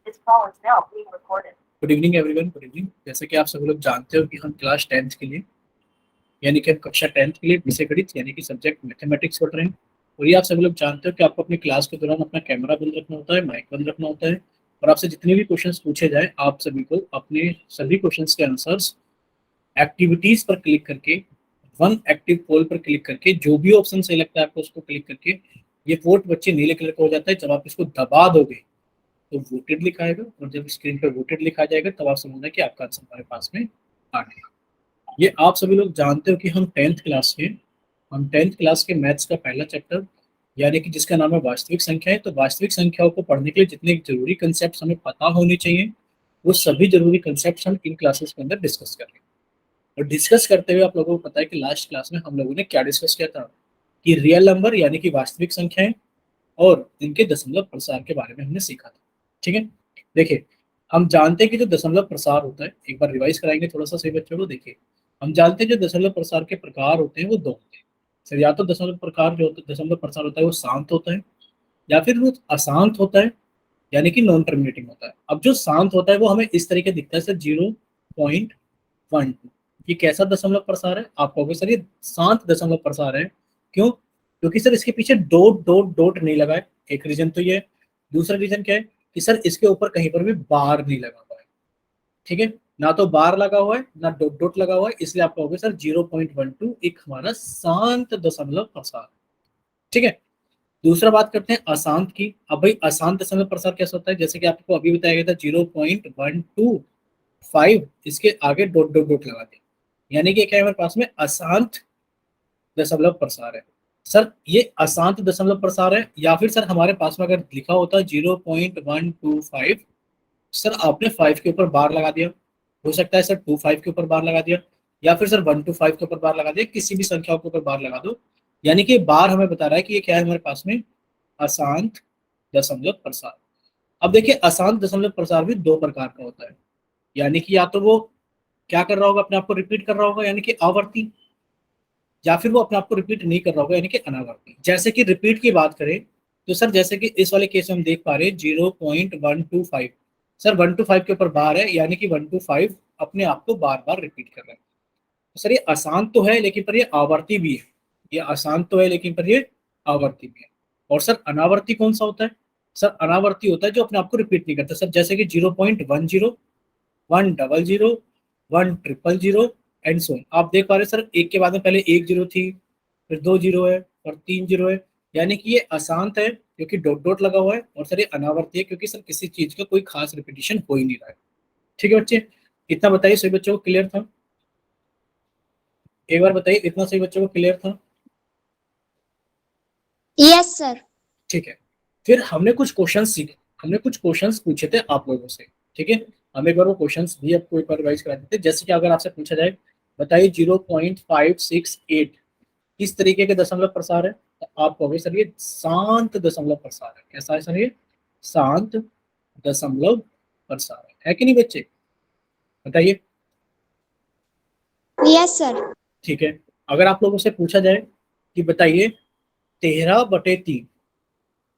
Good evening everyone, good evening. जैसे कि आप सभी लोग जानते हो कि हम क्लास 10th के लिए यानी कि हम कक्षा 10th के लिए विषय गणित यानी कि सब्जेक्ट मैथमेटिक्स पढ़ रहे हैं। और ये आप सभी लोग जानते हो कि आपको अपनी क्लास के दौरान अपना कैमरा बंद रखना होता है, माइक बंद रखना होता है, और आपसे जितने भी क्वेश्चंस पूछे जाए आप सभी को अपने सभी क्वेश्चंस के आंसर्स एक्टिविटीज पर क्लिक करके, वन एक्टिव पोल पर क्लिक करके, जो भी ऑप्शन सही लगता है आपको उसको क्लिक करके, ये वोट बच्चे नीले कलर का हो जाता है। जब आप इसको दबा दोगे तो वोटेड लिखा आएगा, और जब स्क्रीन पर वोटेड लिखा जाएगा तब आप समझना कि आपका आंसर हमारे पास में आ गया। ये आप सभी लोग जानते हो कि हम टेंथ क्लास के मैथ्स का पहला चैप्टर यानी कि जिसका नाम है वास्तविक संख्या है। तो वास्तविक संख्याओं को पढ़ने के लिए जितने जरूरी कंसेप्ट हमें पता होने चाहिए वो सभी जरूरी कंसेप्ट हम इन क्लासेस के अंदर डिस्कस करेंगे। और डिस्कस करते हुए आप लोगों को पता है कि लास्ट क्लास में हम लोगों ने क्या डिस्कस किया था कि रियल नंबर यानी कि वास्तविक संख्याएं और इनके दशमलव प्रसार के बारे में हमने सीखा था। ठीक है, देखिए हम जानते हैं कि जो दशमलव प्रसार होता है, एक बार रिवाइज कराएंगे थोड़ा सा सही बच्चों को। देखिए हम जानते हैं जो दशमलव प्रसार के प्रकार होते हैं वो दो होते हैं सर। या तो दशमलव प्रसार होता है वो शांत होता है, या फिर वो अशांत होता है यानी कि नॉन टर्मिनेटिंग होता है। अब जो शांत होता है वो हमें इस तरीके दिखता है सर, 0.12। ये कैसा दशमलव प्रसार है? आप कहोगे सर ये शांत दशमलव प्रसार है। क्यों? क्योंकि सर इसके पीछे डॉट डॉट डॉट नहीं लगा है। एक रीजन तो ये है। दूसरा रीजन क्या है कि सर इसके ऊपर कहीं पर भी बार नहीं लगा हुआ है। ठीक है, ना तो बार लगा हुआ है ना डॉट डॉट लगा हुआ है, इसलिए आप कहोगे सर 0.12 एक हमारा शांत दशमलव प्रसार। ठीक है, दूसरा बात करते हैं अशांत की। अब भाई अशांत दशमलव प्रसार कैसा होता है? जैसे कि आपको अभी बताया गया था 0.125, इसके आगे डॉट डॉट डॉट लगा दिया, यानी कि क्या है हमारे पास में अशांत दशमलव प्रसार है। सर ये अशांत दशमलव प्रसार है, या फिर सर हमारे पास में अगर लिखा होता 0.125, सर आपने 5 के ऊपर बार लगा दिया, हो सकता है सर 25 के ऊपर बार लगा दिया, या फिर सर 125 के ऊपर बार लगा दिया, किसी भी संख्या के ऊपर बार लगा दो, यानी कि बार हमें बता रहा है कि ये क्या है हमारे पास में अशांत दशमलव प्रसार। अब देखिए अशांत दशमलव प्रसार भी दो प्रकार का होता है, यानी कि या तो वो क्या कर रहा होगा, अपने आप को रिपीट कर रहा होगा यानी कि आवर्ती, या फिर वो अपने आप को रिपीट नहीं कर रहा होगा यानी कि अनावर्ती। जैसे कि रिपीट की बात करें तो सर जैसे कि इस वाले केस में हम देख पा रहे हैं 0.125, सर 125 के ऊपर बार है यानी कि 125 अपने आप को बार बार रिपीट कर रहा है। तो सर ये आसान तो है लेकिन पर ये आवर्ती भी है। ये आसान तो है लेकिन पर ये आवर्ती भी है। और सर अनावर्ती कौन सा होता है? सर अनावर्ती होता है जो अपने आप को रिपीट नहीं करता। सर जैसे कि 0.10, 100, 100, एंड सो आप देख पा रहे हैं सर एक के बाद में पहले एक जीरो थी, फिर दो जीरो है और तीन जीरो है, यानी कि ये अशांत है क्योंकि डॉट डॉट लगा हुआ है, और सर ये अनावर्ती है क्योंकि सर किसी चीज का कोई खास रिपीटिशन हो ही नहीं रहा है। ठीक है बच्चे, इतना बताइए सही बच्चों को क्लियर था? एक बार बताइए इतना सही बच्चों को क्लियर था? Yes sir. ठीक है, फिर हमने कुछ क्वेश्चंस पूछे थे आप लोगों से। ठीक है, हम एक बार वो क्वेश्चंस भी आपको एक बार रिवाइज करा देते हैं। जैसे कि अगर आपसे पूछा जाए बताइए 0.568 किस तरीके के दशमलव प्रसार है, तो आप कहोगे सर ये शांत दशमलव प्रसार है। कैसा है सर? ये शांत दशमलव प्रसार है कि नहीं बच्चे? बताइए। Yes sir. ठीक है, अगर आप लोगों से पूछा जाए कि बताइए 13/3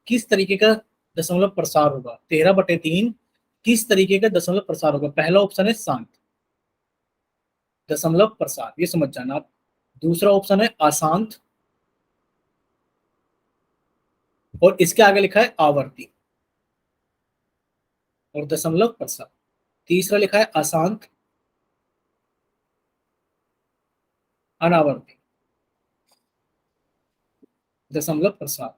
किस तरीके का दशमलव प्रसार होगा, 13/3 किस तरीके का दशमलव प्रसार होगा? पहला ऑप्शन है शांत दशमलव प्रसार, ये समझ जाना आप। दूसरा ऑप्शन है अशांत, और इसके आगे लिखा है आवर्ती और दशमलव प्रसार। तीसरा लिखा है अशांत, अनावर्ती, दशमलव प्रसार।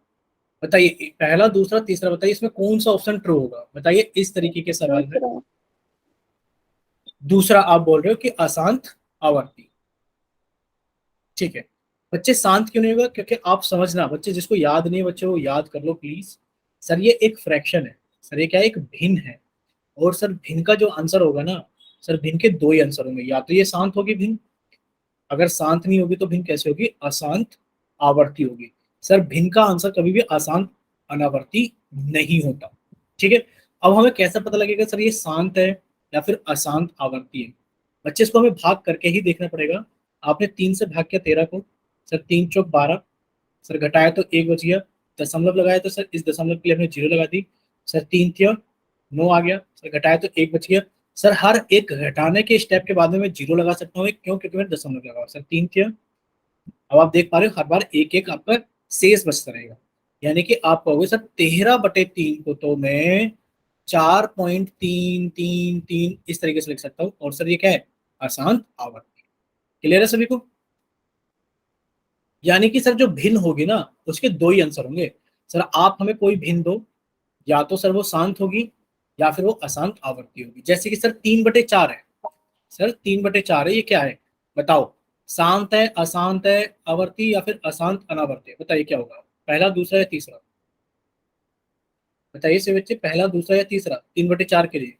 बताइए पहला दूसरा तीसरा, बताइए इसमें कौन सा ऑप्शन ट्रू होगा? बताइए इस तरीके के सवाल में। दूसरा आप बोल रहे हो कि अशांत आवर्ती। ठीक है बच्चे, शांत क्यों नहीं होगा? क्योंकि आप समझना बच्चे, जिसको याद नहीं है बच्चे वो याद कर लो प्लीज। सर ये एक फ्रैक्शन है, सर ये क्या है? एक भिन्न है। और सर भिन्न का जो आंसर होगा ना, सर भिन्न के दो ही आंसर होंगे, या तो ये शांत होगी भिन्न, अगर शांत नहीं होगी तो भिन्न कैसे होगी? अशांत आवर्ती होगी। सर भिन्न का आंसर कभी भी अशांत अनावर्ती नहीं होता। ठीक है, अब हमें कैसे पता लगेगा सर ये शांत है या फिर अशांत आवर्ती है? बच्चे इसको हमें भाग करके ही देखना पड़ेगा। आपने 3 से भाग किया 13 को, सर 3 चौक 12, सर घटाया तो 1 बच गया, दशमलव लगाया तो सर इस दशमलव के लिए हमने 0 लगा दी, सर 3 थिया 9 आ गया सर, घटाया तो 1 बच गया सर। हर एक घटाने के स्टेप के बाद में मैं 0 लगा सकता हूँ, क्यों? क्योंकि मैंने दशमलव लगा सर। 3 थे। अब आप देख पा रहे हो हर बार एक एक आपका शेष बचता रहेगा, यानी कि आप कहोगे सर 13/3 को तो मैं 4.333 इस तरीके से लिख सकता हूँ। और सर ये क्या है? अशांत आवर्ती। क्लियर है सभी को? यानी कि सर जो भिन्न होगी ना उसके दो ही आंसर होंगे सर। आप हमें कोई भिन्न दो, या तो सर वो शांत होगी या फिर वो अशांत आवर्ती होगी। जैसे कि सर 3/4 है सर, 3/4 है, ये क्या है बताओ? शांत है, अशांत है, आवर्ती, या फिर अशांत अनावर्ती है? बताइए क्या होगा, पहला, दूसरा या तीसरा? बताइए से बच्चे, पहला, दूसरा या तीसरा 3/4 के लिए?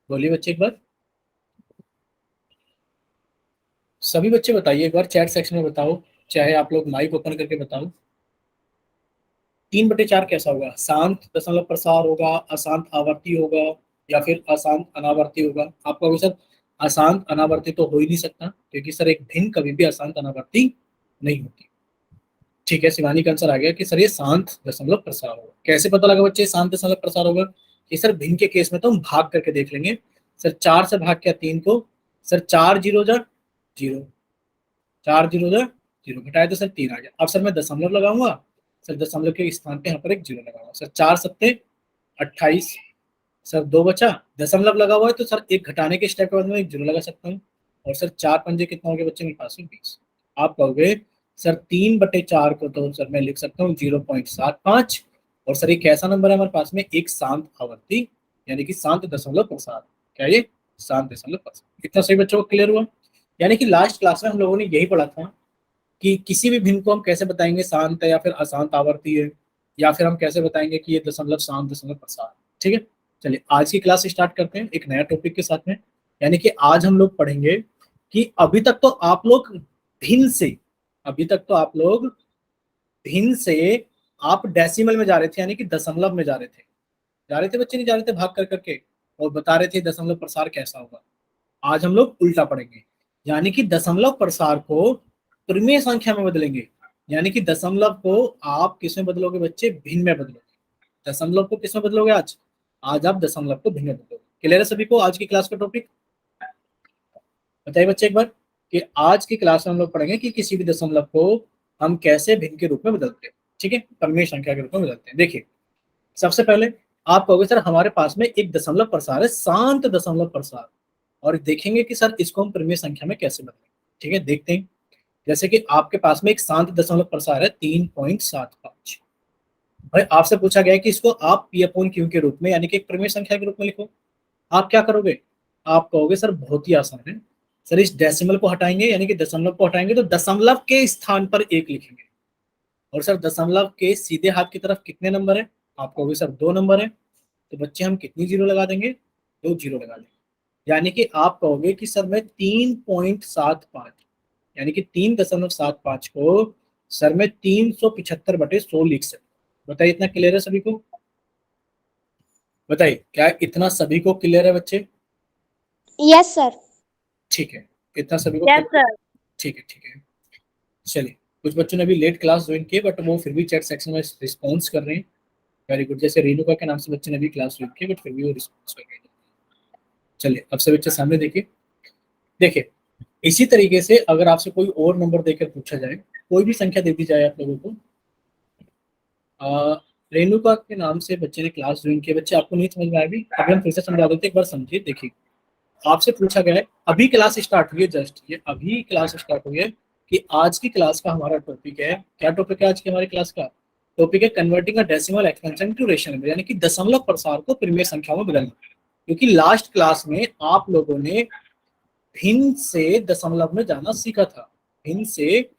बोलिए बच्चे एक बार, सभी बच्चे बताइए एक बार चैट सेक्शन में बताओ, चाहे आप लोग माइक ओपन करके बताओ। 3/4 कैसा होगा? शांत दशमलव प्रसार होगा, अशांत आवर्ती होगा, या फिर अशांत अनावर्ती होगा? आपका अभी सर अशांत अनावर्ती तो हो ही नहीं सकता, क्योंकि सर एक भिन्न कभी भी अशांत अनावर्ती नहीं होती। ठीक है, शिवानी का आंसर आ गया कि सर ये शांत दशमलव प्रसार होगा। कैसे पता लगा बच्चे शांत दशमलव प्रसार होगा? कि सर भिन्न के केस में तो हम भाग करके देख लेंगे। सर 4 से भाग किया 3 को, सर 4 जीरो जा 0, 4 जीरो जा 0, घटाया तो सर 3 आ गया। अब सर मैं दशमलव लगाऊंगा सर, दशमलव के स्थान पे यहाँ पर एक 0 लगाऊंगा सर। 4 सत्ते 28 सर, 2 बचा, दशमलव लगा हुआ है तो सर एक घटाने के स्टेप के बाद में एक 0 लगा सकता हूँ। और सर 4 पंजे कितना हो गया बच्चे मेरे पास में? 20। आप कहोगे सर 3/4 को तो सर मैं लिख सकता हूँ 0.75। और सर ये कैसा नंबर है हमारे पास में? एक शांत आवर्ती, यानी कि शांत दशमलव प्रसार। क्या ये शांत दशमलव प्रसार? कितना सही बच्चों को क्लियर हुआ? यानी कि लास्ट क्लास में हम लोगों ने यही पढ़ा था कि किसी भी भिन्न को हम कैसे बताएंगे शांत है या फिर अशांत आवर्ती है, या फिर हम कैसे बताएंगे कि ये दशमलव शांत दशमलव प्रसार। ठीक है, चलिए आज की क्लास स्टार्ट करते हैं एक नया टॉपिक के साथ में। यानी कि आज हम लोग पढ़ेंगे कि अभी तक तो आप लोग भिन्न से, अभी तक तो आप लोग भिन्न से आप डेसिमल में जा रहे थे, यानी कि दशमलव में जा रहे थे बच्चे, नहीं जा रहे थे भाग कर करके, और बता रहे थे दशमलव प्रसार कैसा होगा। आज हम लोग उल्टा पढ़ेंगे, यानी कि दशमलव प्रसार को परिमेय संख्या में बदलेंगे। यानी कि दशमलव को आप किस में बदलोगे बच्चे? भिन्न में बदलोगे। दशमलव को किस में बदलोगे आज? आज आप दशमलव को भिन्न में बदलोगे। क्लियर है सभी को आज की क्लास का टॉपिक? बताइए बच्चे एक बार कि आज की क्लास में हम लोग पढ़ेंगे कि किसी भी दशमलव को हम कैसे भिन्न के रूप में बदलते हैं। ठीक है, परिमेय संख्या के रूप में बदलते हैं। देखिए सबसे पहले आप कहोगे सर हमारे पास में एक दशमलव प्रसार है, शांत दशमलव प्रसार, और देखेंगे कि सर इसको हम परिमेय संख्या में कैसे बदलें। ठीक है, देखते हैं। जैसे कि आपके पास में एक शांत दशमलव प्रसार है 3.75। भाई आपसे पूछा गया है कि इसको आप P/Q के रूप में, यानी कि एक परिमेय संख्या के रूप में लिखो। आप क्या करोगे? आप कहोगे सर बहुत ही आसान है सर, इस डेसिमल को हटाएंगे, यानी कि दशमलव को हटाएंगे तो दशमलव के स्थान पर 1 लिखेंगे। और सर दशमलव के सीधे हाथ की तरफ कितने नंबर है? आप कहोगे सर 2 नंबर है। तो बच्चे हम कितनी जीरो लगा देंगे? 2 जीरो लगा देंगे। यानी कि आप कहोगे कि सर मैं 3.75, यानी कि 3.75 को सर मैं 375/100 लिख सकता हूँ। बताइए इतना क्लियर है सभी को? बताइए क्या इतना सभी को क्लियर है बच्चे? Yes sir. ठीक है, इतना सभी को यस clear? सर। ठीक है ठीक है, चलिए। कुछ बच्चों ने अभी लेट क्लास ज्वाइन की, बट वो फिर भी चैट सेक्शन में रिस्पॉन्स कर रहे हैं। Very good. जैसे रेणुका के नाम से बच्चे ने भी क्लास ज्वाइन की, बट फिर भी वो रिस्पॉन्स कर रहे हैं। चलिए अब से बच्चे सामने देखिए। देखिए इसी तरीके से अगर आपसे कोई और नंबर देकर पूछा जाए, कोई भी संख्या दे दी जाए आप लोगों को, रेणुका के नाम से बच्चे ने क्लास ज्वाइन की। बच्चे आपको नहीं समझ में आया? भी अभी हम फिर से समझा देते, एक बार समझिए। देखिए आपसे पूछा गया है, अभी क्लास स्टार्ट हुई है, जस्ट ये अभी क्लास स्टार्ट हुई है, कि आज की क्लास का हमारा टॉपिक है, क्या टॉपिक है आज की हमारी क्लास का? टॉपिक है converting a decimal expansion to rational number, यानी कि दशमलव प्रसार को परिमेय संख्या में बदलना। क्योंकि लास्ट क्लास में आप लोगों ने भिन्न से दशमलव में जाना सीखा था, भिन्न से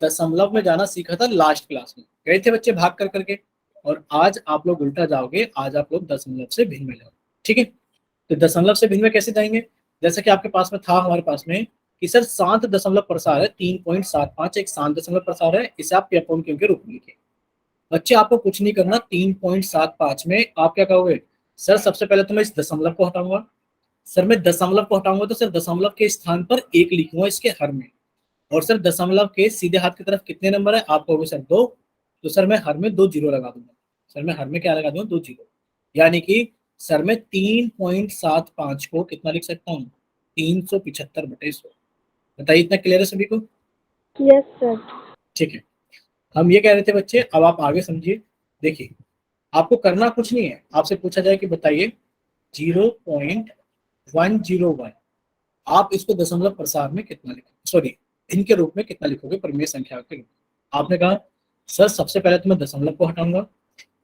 दशमलव में जाना सीखा था लास्ट क्लास में, गए थे बच्चे भाग कर करके। और आज आप लोग उल्टा जाओगे, आज आप लोग दशमलव से भिन्न में जाओगे। ठीक है, तो दशमलव से भिन्न में कैसे जाएंगे? जैसे कि आपके पास में था हमारे पास में कि सर शांत दशमलव प्रसार है 3.75, एक शांत दशमलव प्रसार है, इसे आप P/Q के रूप में लिखिए। बच्चे आपको कुछ नहीं करना, 3.75 में आप क्या कहोगे? सर सबसे पहले तो मैं इस दशमलव को हटाऊंगा। सर मैं दशमलव को हटाऊंगा तो सर दशमलव के स्थान पर 1 लिखूंगा इसके हर में। और सर दशमलव के सीधे हाथ की तरफ कितने नंबर है? आप कहोगे सर 2। तो सर मैं हर में 2 जीरो लगा दूंगा। सर मैं हर में क्या लगा दूंगा? 2 जीरो। यानी कि सर मैं 3.75 को कितना लिख सकता हूँ? 375/100। बताइए, इतना क्लियर है सभी को? Yes sir. ठीक है। हम ये कह रहे थे बच्चे, अब आप आगे समझिए। देखिए, आपको करना कुछ नहीं है। आपसे पूछा जाए कि बताइए 0.101, आप इसको दशमलव प्रसार में कितना लिखोगे, सॉरी इनके रूप में कितना लिखोगे, परिमेय संख्या के रूप में। आपने कहा सर सबसे पहले तो मैं दशमलव को हटाऊंगा,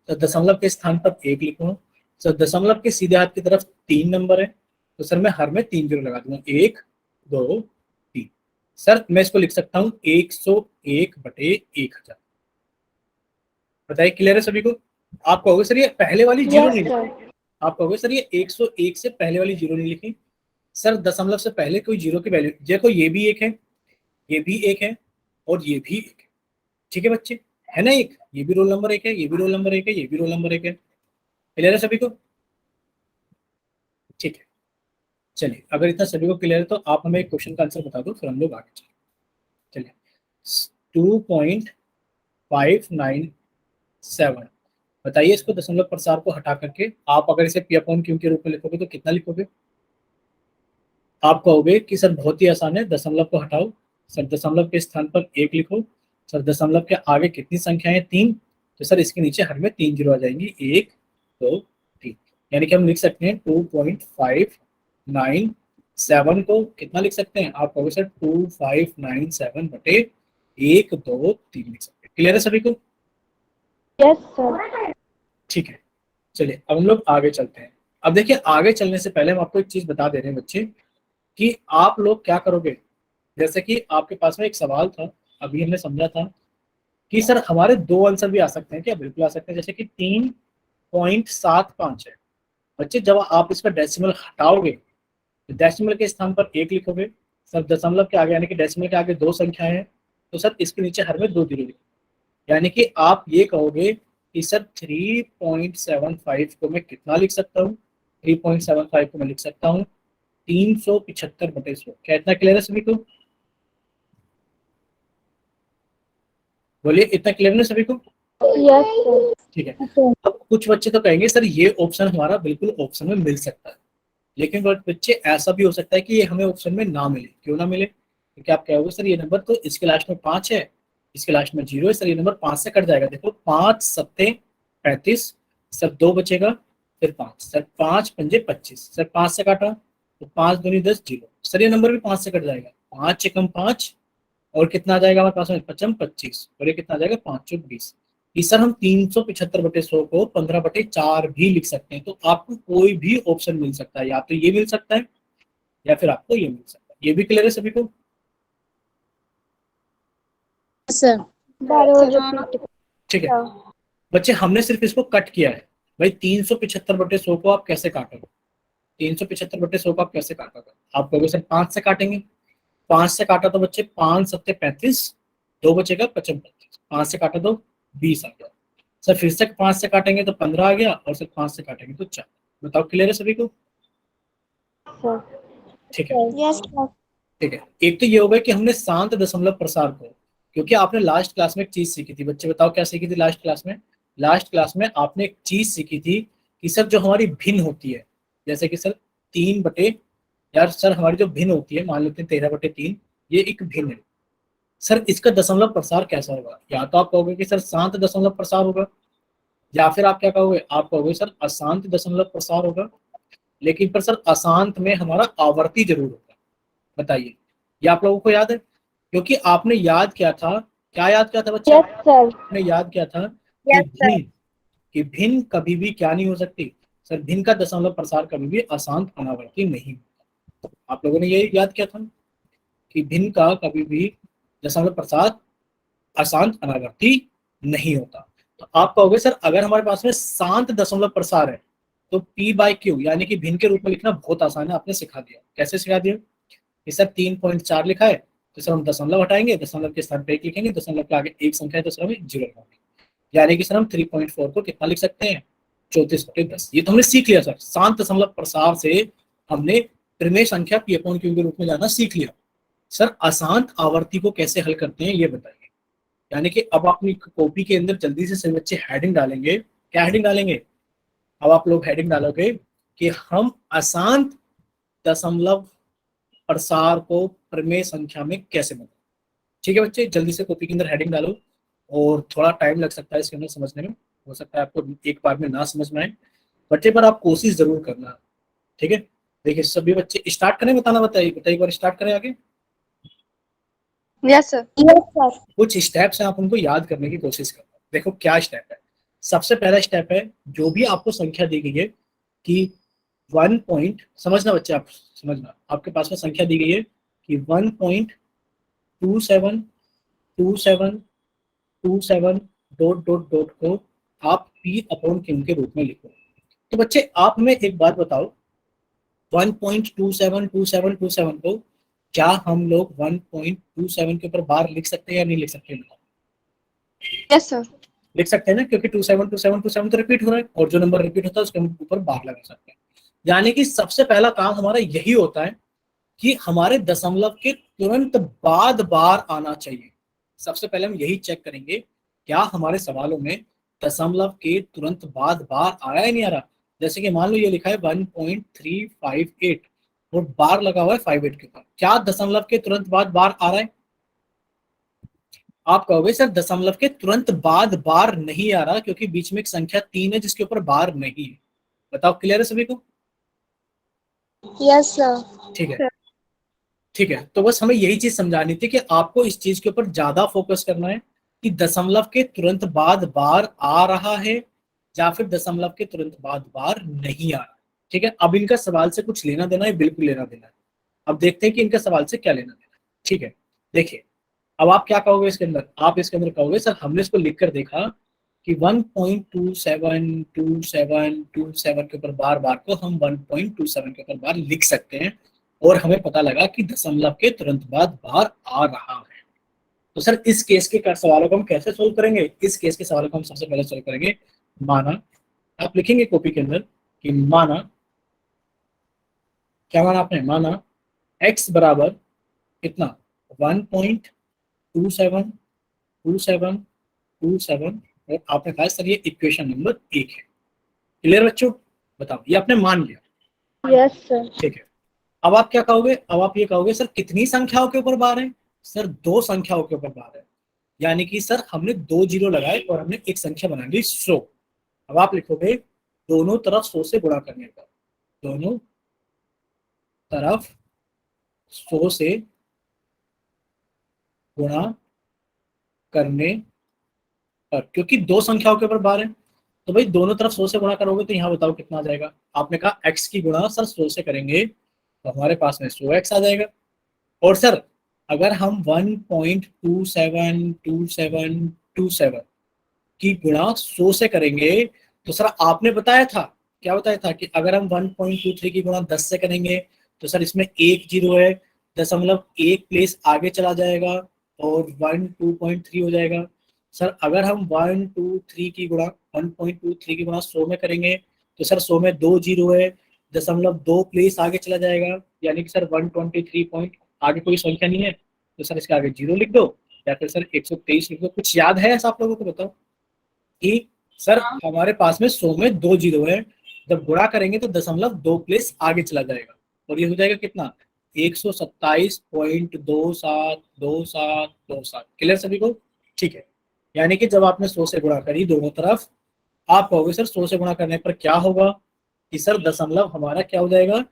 तो दशमलव के स्थान पर 1 लिखूंगा। सर दशमलव के सीधे हाथ की तरफ 3 नंबर है, तो सर मैं हर में 3 जीरो लगा दूंगा, 1 2 3। सर मैं इसको लिख सकता हूँ 101/1000। बताइए, क्लियर है सभी को? आप कहोगे सर ये पहले वाली जीरो यस नहीं लिखी। सर। आप कहोगे सर ये 101 से पहले वाली जीरो नहीं लिखी। सर दशमलव से पहले कोई जीरो की वैल्यू देखो, ये भी एक है, ये भी एक है, और ये भी एक है। ठीक है बच्चे, है ना? एक ये भी रोल नंबर एक है, ये भी रोल नंबर एक है, ये भी रोल नंबर एक है। क्लियर है सभी को? ठीक है। चलिए, अगर इतना सभी को क्लियर है तो आप हमें एक क्वेश्चन का आंसर बता दो, फिर हम लोग आगे चलिए। 2.597। बताइए, इसको दशमलव प्रसार को हटा करके आप अगर इसे पी अपॉन क्यू के रूप में लिखोगे तो कितना लिखोगे? आप कहोगे कि सर बहुत ही आसान है, दशमलव को हटाओ, सर दशमलव के स्थान पर 1 लिखो, सर दशमलव के आगे कितनी संख्याएं? 3। तो सर इसके नीचे हर में 3 जीरो आ जाएंगी, 1 2 3। यानी कि हम लिख सकते हैं 2.597 को कितना लिख सकते हैं? आप कहोगे सर 2597/1 2 3 लिख सकते हैं। क्लियर है सभी को? Yes sir. ठीक है। चलिए, अब हम लोग आगे चलते हैं। अब देखिए, आगे चलने से पहले हम आपको एक चीज बता दे रहे हैं बच्चे, कि आप लोग क्या करोगे। जैसे कि आपके पास में एक सवाल था, अभी हमने समझा था कि सर हमारे 2 आंसर भी आ सकते हैं क्या? बिल्कुल आ सकते हैं। जैसे कि 3.75 है बच्चे, जब आप इसका डेसिमल हटाओगे तो डेसिमल के स्थान पर 1 लिखोगे, सर दशमलव के आगे यानी कि डेसिमल के आगे 2 संख्याएं हैं, तो सर इसके नीचे हर में 2 जीरो लिखोगे। यानी कि आप ये कहोगे कि सर 3.75 को मैं कितना लिख सकता हूँ? 3.75 को मैं लिख सकता हूँ 375/100। क्या इतना क्लियर है सभी को? बोलिए, इतना क्लियर है सभी को? Yes sir. ठीक है। अब कुछ बच्चे तो कहेंगे सर ये ऑप्शन हमारा बिल्कुल ऑप्शन में मिल सकता है, लेकिन बच्चे ऐसा भी हो सकता है कि ये हमें ऑप्शन में ना मिले। क्यों ना मिले? क्योंकि आप कहोगे सर ये नंबर तो इसके लास्ट में 5 है, इसके लास्ट में 0 है, सर ये नंबर 5 से कट जाएगा। देखो 5 सत्ते 35, सर 2 बचेगा, फिर 5, सर 5 पंजे 25, सर 5 से काटा तो 5 दूनी 10 जीरो, सर ये नंबर भी 5 से कट जाएगा। 5 एकम 5, और कितना आ जाएगा हमारे पास में? 55 25, और ये कितना आ जाएगा? 5 चौक 20। कि सर हम 375/100 को 15/4 भी लिख सकते हैं। तो आपको कोई भी ऑप्शन मिल सकता है, या तो ये मिल सकता है या फिर आपको ये मिल सकता है। ये भी क्लियर है सभी को? सर। ठीक है बच्चे, हमने सिर्फ इसको कट किया है। भाई 375/100 को आप कैसे काटोगे? 375/100 को आप कैसे काटोगे? आप कहोगे सर 5 से काटेंगे। 5 से काटा तो बच्चे 5 सत्ते 35, 2 बचेगा 55 25, 5 से काटा तो 20 आ गया। सर फिर से 5 से काटेंगे तो 15 आ गया, और सर 5 से काटेंगे तो 4। बताओ, क्लियर है सभी को? ठीक है। Yes sir. ठीक है, एक तो ये हो गया कि हमने शांत दशमलव प्रसार को, क्योंकि आपने लास्ट क्लास में एक चीज सीखी थी बच्चे, बताओ क्या सीखी थी लास्ट क्लास में? लास्ट क्लास में आपने एक चीज सीखी थी कि सर जो हमारी भिन्न होती है, जैसे कि सर 3 बटे, यार सर हमारी जो भिन्न होती है, मान लेते हैं 13/3, ये एक भिन्न है। सर इसका दशमलव प्रसार कैसा होगा? या तो आप कहोगे कि सर शांत दशमलव प्रसार होगा, या फिर आप क्या कहोगे? आप कहोगे सर अशांत दशमलव प्रसार होगा। लेकिन पर सर अशांत में हमारा आवर्ती जरूर होगा। बताइए, ये आप लोगों को याद है? क्योंकि आपने याद किया था, क्या याद किया था बच्चे? Yes sir. आपने याद किया था कि यस सर। भिन्न कभी भी क्या नहीं हो सकती? सर भिन्न का दशमलव प्रसार कभी भी अशांत अनावर्ती नहीं होता। आप लोगों ने ये याद किया था कि भिन्न का कभी भी दशमलव प्रसार अशांत अनावर्ती नहीं होता। तो आप कहोगे सर अगर हमारे पास में शांत दशमलव प्रसार है तो P/Q यानी कि भिन्न के रूप में लिखना बहुत आसान है। आपने सिखा दिया। कैसे सिखा दिया? कि सर 3.4 लिखा है, तो सर हम दशमलव हटाएंगे, दशमलव के स्थान पे 1 लिखेंगे, दशमलव के आगे एक संख्या है तो सर हम 0 लगाएंगे। यानी कि सर हम 3.4 को कितना लिख सकते हैं? 34/10। ये तो हमने सीख लिया सर, शांत दशमलव प्रसार से हमने त्रिमेय संख्या P/Q के रूप में जाना सीख लिया। सर अशांत आवर्ती को कैसे हल करते हैं ये बताइए। यानी कि अब अपनी कॉपी के अंदर जल्दी से सभी बच्चे हेडिंग डालेंगे। क्या हेडिंग डालेंगे? अब आप लोग हेडिंग डालोगे कि हम अशांत दशमलव प्रसार को प्रमेय संख्या में कैसे बनाएं। ठीक है बच्चे, जल्दी से कॉपी के अंदर हेडिंग डालो, और थोड़ा टाइम लग सकता है इसके अंदर समझने में, हो सकता है आपको एक बार में ना समझ में आए बच्चे, पर आप कोशिश जरूर करना। ठीक है, देखिए सभी बच्चे स्टार्ट करें, बताना बताइए, बताइए एक बार स्टार्ट करें आगे। Yes sir. Yes sir. कुछ स्टेप्स हैं, आप उनको याद करने की कोशिश करना। देखो क्या स्टेप है। सबसे पहला स्टेप है, जो भी आपको संख्या दी गई है कि 1 पॉइंट, समझना बच्चे, आप समझना, आपके पास में संख्या दी गई है कि 1.272727 डॉट डॉट डॉट को आप पी अपॉन क्यू के रूप में लिखो। तो बच्चे आप हमें एक बात बताओ, 1.272727 को क्या हम लोग 1.27 के ऊपर बार लिख सकते हैं या नहीं लिख सकते? Yes sir. लिख सकते हैं ना, क्योंकि 272727 तो रिपीट हो रहा है, और जो नंबर रिपीट होता है उसके ऊपर बार लगा सकते हैं। यानी कि सबसे पहला काम हमारा यही होता है कि हमारे दशमलव के तुरंत बाद बार आना चाहिए। सबसे पहले हम यही चेक करेंगे, क्या हमारे सवालों में दशमलव के तुरंत बाद बार आ रहा है नहीं आ रहा। जैसे कि मान लो ये लिखा है 1.358 और बार लगा हुआ है 58 के ऊपर, क्या दशमलव के तुरंत बाद बार आ रहा है? आप कहोगे सर दशमलव के तुरंत बाद बार नहीं आ रहा, क्योंकि बीच में एक संख्या 3 है जिसके ऊपर बार नहीं है। बताओ, क्लियर है सभी को? Yes sir. ठीक है, ठीक है, तो बस हमें यही चीज समझानी थी कि आपको इस चीज के ऊपर ज्यादा फोकस करना है कि दशमलव के तुरंत बाद बार आ रहा है या फिर दशमलव के तुरंत बाद बार नहीं आ रहा। ठीक है, अब इनका सवाल से कुछ लेना देना है? बिल्कुल लेना देना है। अब देखते हैं कि इनका सवाल से क्या लेना देना है। ठीक है, देखिए अब आप क्या कहोगे इसके अंदर, आप इसके अंदर कहोगे सर हमने इसको लिख कर देखा कि 1.272727 के ऊपर बार बार को हम 1.27 के ऊपर बार लिख सकते हैं, और हमें पता लगा कि दशमलव के तुरंत बाद बार आ रहा है। तो सर इस केस के सवालों को हम कैसे सोल्व करेंगे? इस केस के सवालों को हम सबसे पहले सोल्व करेंगे। माना, आप लिखेंगे कॉपी के अंदर कि माना, क्या माना आपने? माना x बराबर कितना, 1.272727, और आपने कहा सर ये इक्वेशन नंबर 1 है। क्लियर बच्चों? बताओ, ये आपने मान लिया। Yes sir. ठीक है, अब आप क्या कहोगे? अब आप ये कहोगे सर कितनी संख्याओं के ऊपर बार है? सर 2 संख्याओं के ऊपर बार है। यानी कि सर हमने 2 जीरो लगाए और हमने एक संख्या बना ली 100। अब आप लिखोगे दोनों तरफ 100 से गुणा करने पर, दोनों तरफ 100 से गुणा करने पर, क्योंकि 2 संख्याओं के ऊपर बार है, तो भाई दोनों तरफ 100 से गुणा करोगे तो यहाँ बताओ कितना आ जाएगा। आपने कहा x की गुणा सर 100 से करेंगे तो हमारे पास में 100x आ जाएगा। और सर अगर हम 1.272727 की गुणा 100 से करेंगे, तो सर आपने बताया था, क्या बताया था कि अगर हम 1.23 की गुणा 10 से करेंगे तो सर इसमें एक जीरो है, दशमलव एक प्लेस आगे चला जाएगा और 2.3 हो जाएगा। सर अगर हम 1.23 की गुणा 100 में करेंगे तो सर 100 में दो जीरो है, दशमलव दो प्लेस आगे चला जाएगा, यानी कि सर 123 पॉइंट आगे कोई संख्या नहीं है, तो सर इसके आगे जीरो लिख दो, या फिर सर 123 लिख दो। कुछ याद है ऐसा आप लोगों को? बताओ कि सर हमारे पास में 100 में दो जीरो है, जब गुणा करेंगे तो दशमलव दो प्लेस आगे चला जाएगा, और ये हो जाएगा कितना, 127.272727। क्लियर सभी को? ठीक है, यानी कि जब आपने 100 से गुणा करी दोनों तरफ, आप कहोगे सर 100 से गुणा करने पर क्या होगा कि सर दशमलव हमारा क्या हो जाएगा,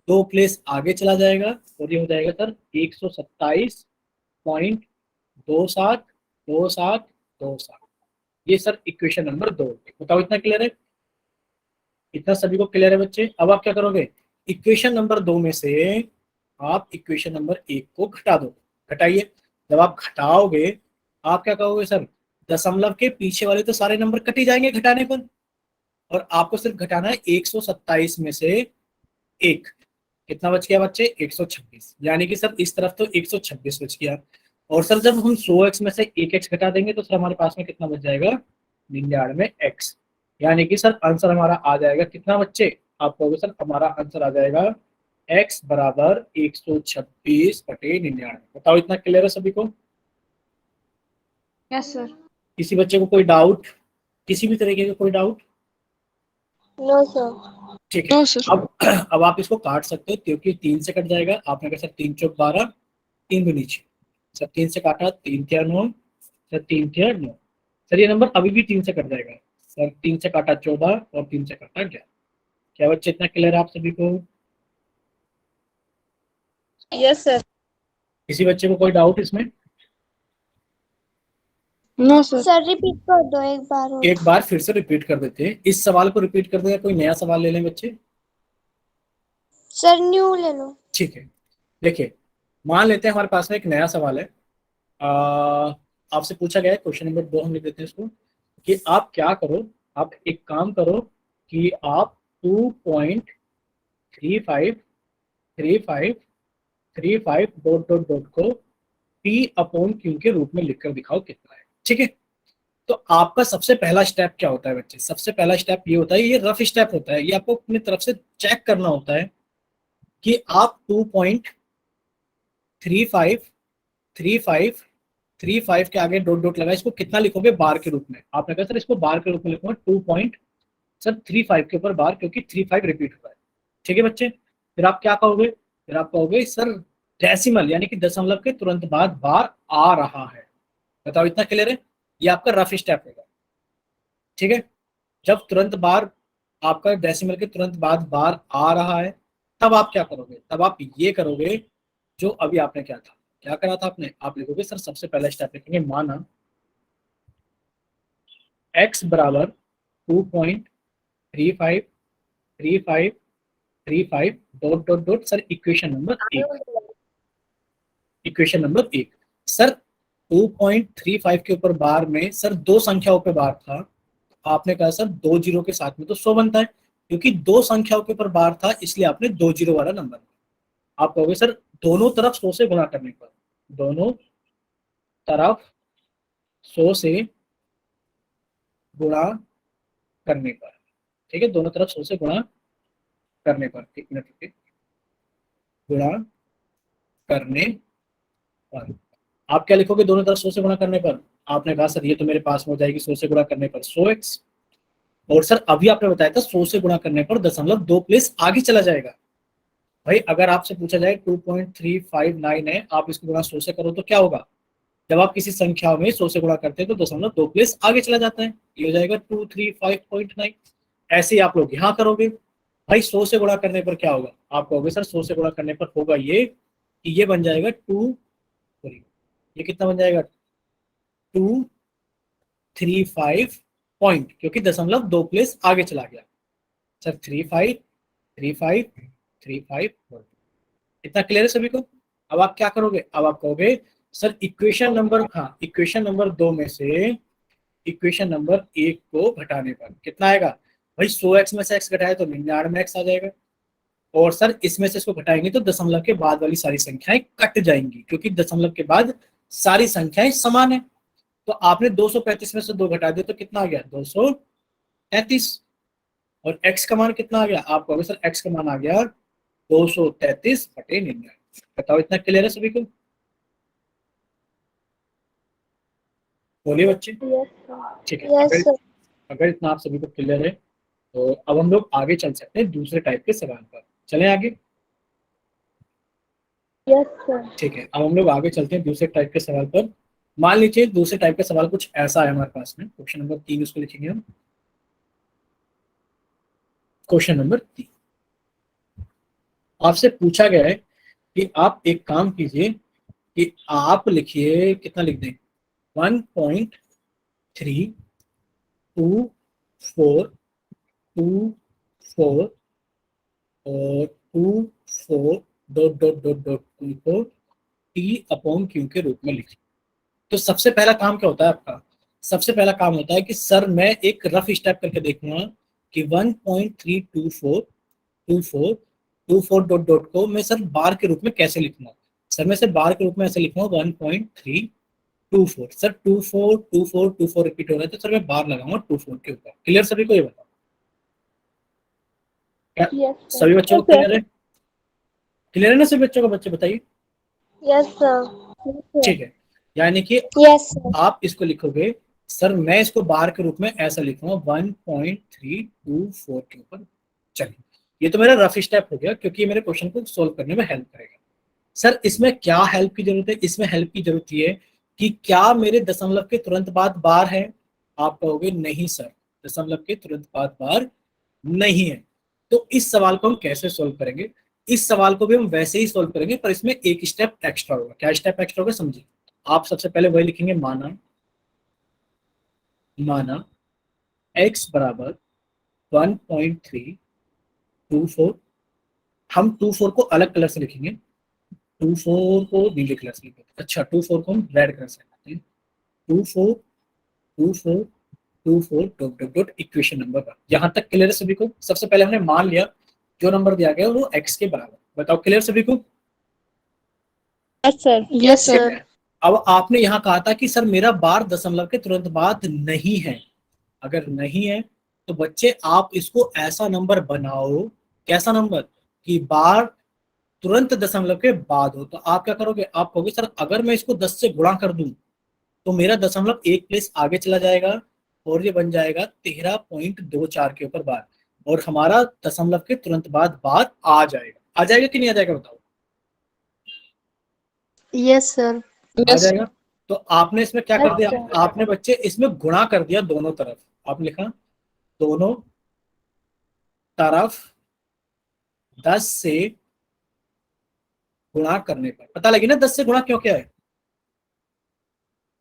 दो प्लेस आगे चला जाएगा, और ये हो जाएगा सर 127.272727। ये सर इक्वेशन नंबर 2। बताओ इतना क्लियर है? इतना सभी को क्लियर है बच्चे? अब आप क्या करोगे, इक्वेशन नंबर 2 में से आप इक्वेशन नंबर 1 को घटा दो। घटाइए, जब आप घटाओगे आप क्या कहोगे, सर दशमलव के पीछे वाले तो सारे नंबर कट ही जाएंगे घटाने पर, और आपको सिर्फ घटाना है 127 में से एक। कितना बच गया बच्चे? 126। यानी कि सर इस तरफ तो 126 बच गया, और सर जब हम 100x में से एक x घटा देंगे तो सर हमारे पास में कितना बच जाएगा, 99x। यानी कि सर आंसर हमारा आ जाएगा कितना बच्चे? आप कहोगे सर हमारा आंसर आ जाएगा x बराबर 126/99। बताओ इतना क्लियर है सभी को? Yes sir. किसी बच्चे को कोई डाउट, किसी भी तरीके का कोई डाउट? No sir. ठीक है। No sir. अब आप इसको काट सकते हो क्योंकि 3 से कट जाएगा। आपने कहा सर 3 चौक 12, 3 दूनी 6। सर 3 से काटा, 3 तिया 9, सर 3 तिया 9। सर ये नंबर अभी भी 3 से कट जाएगा। सर 3 से काटा 14 और 3 से काटा 11। क्या बच्चे इतना क्लियर है आप सभी को? Yes sir. किसी बच्चे को कोई डाउट इसमें? No sir. सर रिपीट कर दो एक बार और। एक बार फिर से रिपीट कर देते हैं। इस सवाल को रिपीट कर दें, कोई नया सवाल ले लें बच्चे? सर न्यू ले लो। ठीक है। देखिए, मान लेते हैं हमारे पास में एक नया सवाल है। आपसे पूछा गया है, क्वेश्चन नंबर 2 हम लिख देते हैं इसको, कि आप क्या करो, आप एक काम करो कि आप 2.353535 डॉट डॉट डॉट को पी अपॉन क्यू के रूप में लिखकर दिखाओ कितना है। ठीक है। तो आपका सबसे पहला स्टेप क्या होता है बच्चे? सबसे पहला स्टेप ये होता है, ये रफ स्टेप होता है, ये आपको अपनी तरफ से चेक करना होता है कि आप 2.353535 के आगे डॉट डॉट लगा, इसको कितना लिखोगे बार के रूप में? आपने कहा सर इसको बार के रूप में लिखूंगा 2.35 के ऊपर बार, क्योंकि 35 रिपीट हुआ है। ठीक है बच्चे। फिर आप क्या कहोगे? फिर आप कहोगे सर डेसिमल यानी कि दशमलव के तुरंत बाद बार आ रहा है। बताओ इतना क्लियर है? ये आपका रफ स्टेप होगा। ठीक है। जब तुरंत बार, आपका डेसिमल के तुरंत बाद बार आ रहा है, तब आप क्या करोगे? तब आप ये करोगे जो अभी आपने क्या था, क्या करा था आपने? आप लिखोगे सर सबसे पहला स्टेप लिखेंगे, माना x बराबर 2.353535 dot dot dot. Sir equation number 1, equation number 1। Sir 2.35 के ऊपर बार में सर दो संख्याओं पे बार था। आपने कहा सर दो जीरो के साथ में तो 100 बनता है, क्योंकि दो संख्याओं के ऊपर बार था इसलिए आपने दो जीरो वाला नंबर। आप कहोगे सर दोनों तरफ 100 से गुणा करने पर, दोनों तरफ 100 से गुणा करने पर, ठीक है, दोनों तरफ 100 से गुणा करने पर, एक मिनट रुकिए, गुणा करने पर आप क्या लिखोगे? दोनों तरफ 100 से गुणा करने पर आपने कहा सर ये तो मेरे पास में हो जाएगी 100 से गुणा करने पर 100x, और सर अभी आपने बताया था 100 से गुणा करने पर दशमलव 2 प्लेस आगे चला जाएगा। भाई अगर आपसे पूछा जाए 2.359 है, आप इसको गुणा 100 से करो तो क्या होगा? जब आप किसी संख्या में 100 से गुणा करते हैं तो दशमलव 2 प्लेस आगे चला जाता है, ये हो जाएगा 235.9। ऐसे ही आप लोग यहाँ करोगे। भाई 100 से गुणा करने पर क्या होगा? आप कहोगे सर 100 से गुणा करने पर होगा ये कि ये बन जाएगा ये कितना बन जाएगा? 235 पॉइंट, क्योंकि दशमलव 2 प्लेस आगे चला गया। सर 35 इतना क्लियर है सभी को? अब आप क्या करोगे? अब आप कहोगे सर इक्वेशन नंबर, हाँ, इक्वेशन नंबर 2 में से इक्वेशन नंबर 1 को घटाने पर कितना आएगा? भाई 100x में से x घटाए तो 99x आ जाएगा, और सर इसमें से इसको घटाएंगे तो दशमलव के बाद वाली सारी संख्याएं कट जाएंगी, क्योंकि दशमलव के बाद सारी संख्याएं समान है। तो आपने 235 में से 2 घटा दिया तो कितना आ गया? 233। और x का मान कितना आ गया? आप कहोगे सर x का मान आ गया 233/99। बताओ इतना क्लियर है सभी को? बोलिए बच्चे। ठीक है। Yes sir. अगर इतना आप सभी को क्लियर है तो अब हम लोग आगे चल सकते हैं दूसरे टाइप के सवाल पर। चलें आगे? Yes sir. ठीक है। अब हम लोग आगे चलते हैं दूसरे टाइप के सवाल पर। मान लीजिए दूसरे टाइप का सवाल कुछ ऐसा है हमारे पास में, क्वेश्चन नंबर 3 उसको लिखेंगे हम। क्वेश्चन नंबर 3 आपसे पूछा गया है कि आप एक काम कीजिए कि आप लिखिए, कितना लिख दें? 1.3224 और 24 डॉट डॉट डॉट डॉट को टी अपॉन क्यू के रूप में लिखिए। तो सबसे पहला काम क्या होता है आपका? सबसे पहला काम होता है कि सर मैं एक रफ स्टेप करके देखूंगा कि 1.3224 डॉट डॉट को मैं सर बार के रूप में कैसे लिखूंगा। सर मैं सर बार के रूप में ऐसे लिखूंगा 1.324। सर 24 रिपीट हो रहा है तो सर मैं बार लगाऊंगा 24 के ऊपर। क्लियर सभी को? ये बताओ क्या यस सभी बच्चों को सर। क्लियर है? क्लियर है ना सभी बच्चों को? बच्चे बताइए। Yes sir. ठीक है। यानी कि यस सर। आप इसको लिखोगे सर, मैं इसको बार के रूप में ऐसा लिखूंगा 1.324 के ऊपर। चलिए, ये तो मेरा रफ स्टेप हो गया, क्योंकि ये मेरे क्वेश्चन को सोल्व करने में हेल्प करेगा। सर इसमें क्या हेल्प की जरूरत है? इसमें हेल्प की जरूरत ये है कि क्या मेरे दशमलव के तुरंत बाद बार है? आप कहोगे नहीं सर, दशमलव के तुरंत बाद बार नहीं है। तो इस सवाल को हम कैसे सोल्व करेंगे? इस सवाल को भी हम वैसे ही सोल्व करेंगे, पर इसमें एक स्टेप एक्स्ट्रा होगा। क्या स्टेप एक्स्ट्रा होगा समझिए। आप सबसे पहले वही लिखेंगे, माना माना x बराबर 1.324। हम 24 को अलग कलर से लिखेंगे, 24 को नीले कलर से लिखेंगे। अच्छा, 24 को हम रेड कलर से लिखते हैं। 24 24 24 dot dot dot equation number 1। यहाँ तक क्लियर है सभी को? सबसे पहले हमने मान लिया जो नंबर दिया गया वो x के बराबर। बताओ क्लियर सभी को? Yes sir. Yes sir. अब आपने यहाँ कहा था कि सर मेरा बार दशमलव के तुरंत बाद नहीं है। अगर नहीं है तो बच्चे आप इसको ऐसा नंबर बनाओ, कैसा नंबर, कि बार तुरंत दशमलव के बाद हो। तो आप क्या करोगे? आप कहोगे सर अगर मैं इसको 10 से गुणा कर दूं तो मेरा दशमलव एक प्लेस आगे चला जाएगा और ये बन जाएगा 13.24 के ऊपर बार, और हमारा दशमलव के तुरंत बाद बार आ जाएगा। आ जाएगा कि नहीं आ जाएगा बताओ? Yes sir. आ जाएगा। तो आपने इसमें क्या कर दिया? अच्छा। आपने बच्चे इसमें गुणा कर दिया दोनों तरफ। आपने लिखा दोनों तरफ 10 से गुणा करने पर। पता लगी ना 10 से गुणा क्यों किया है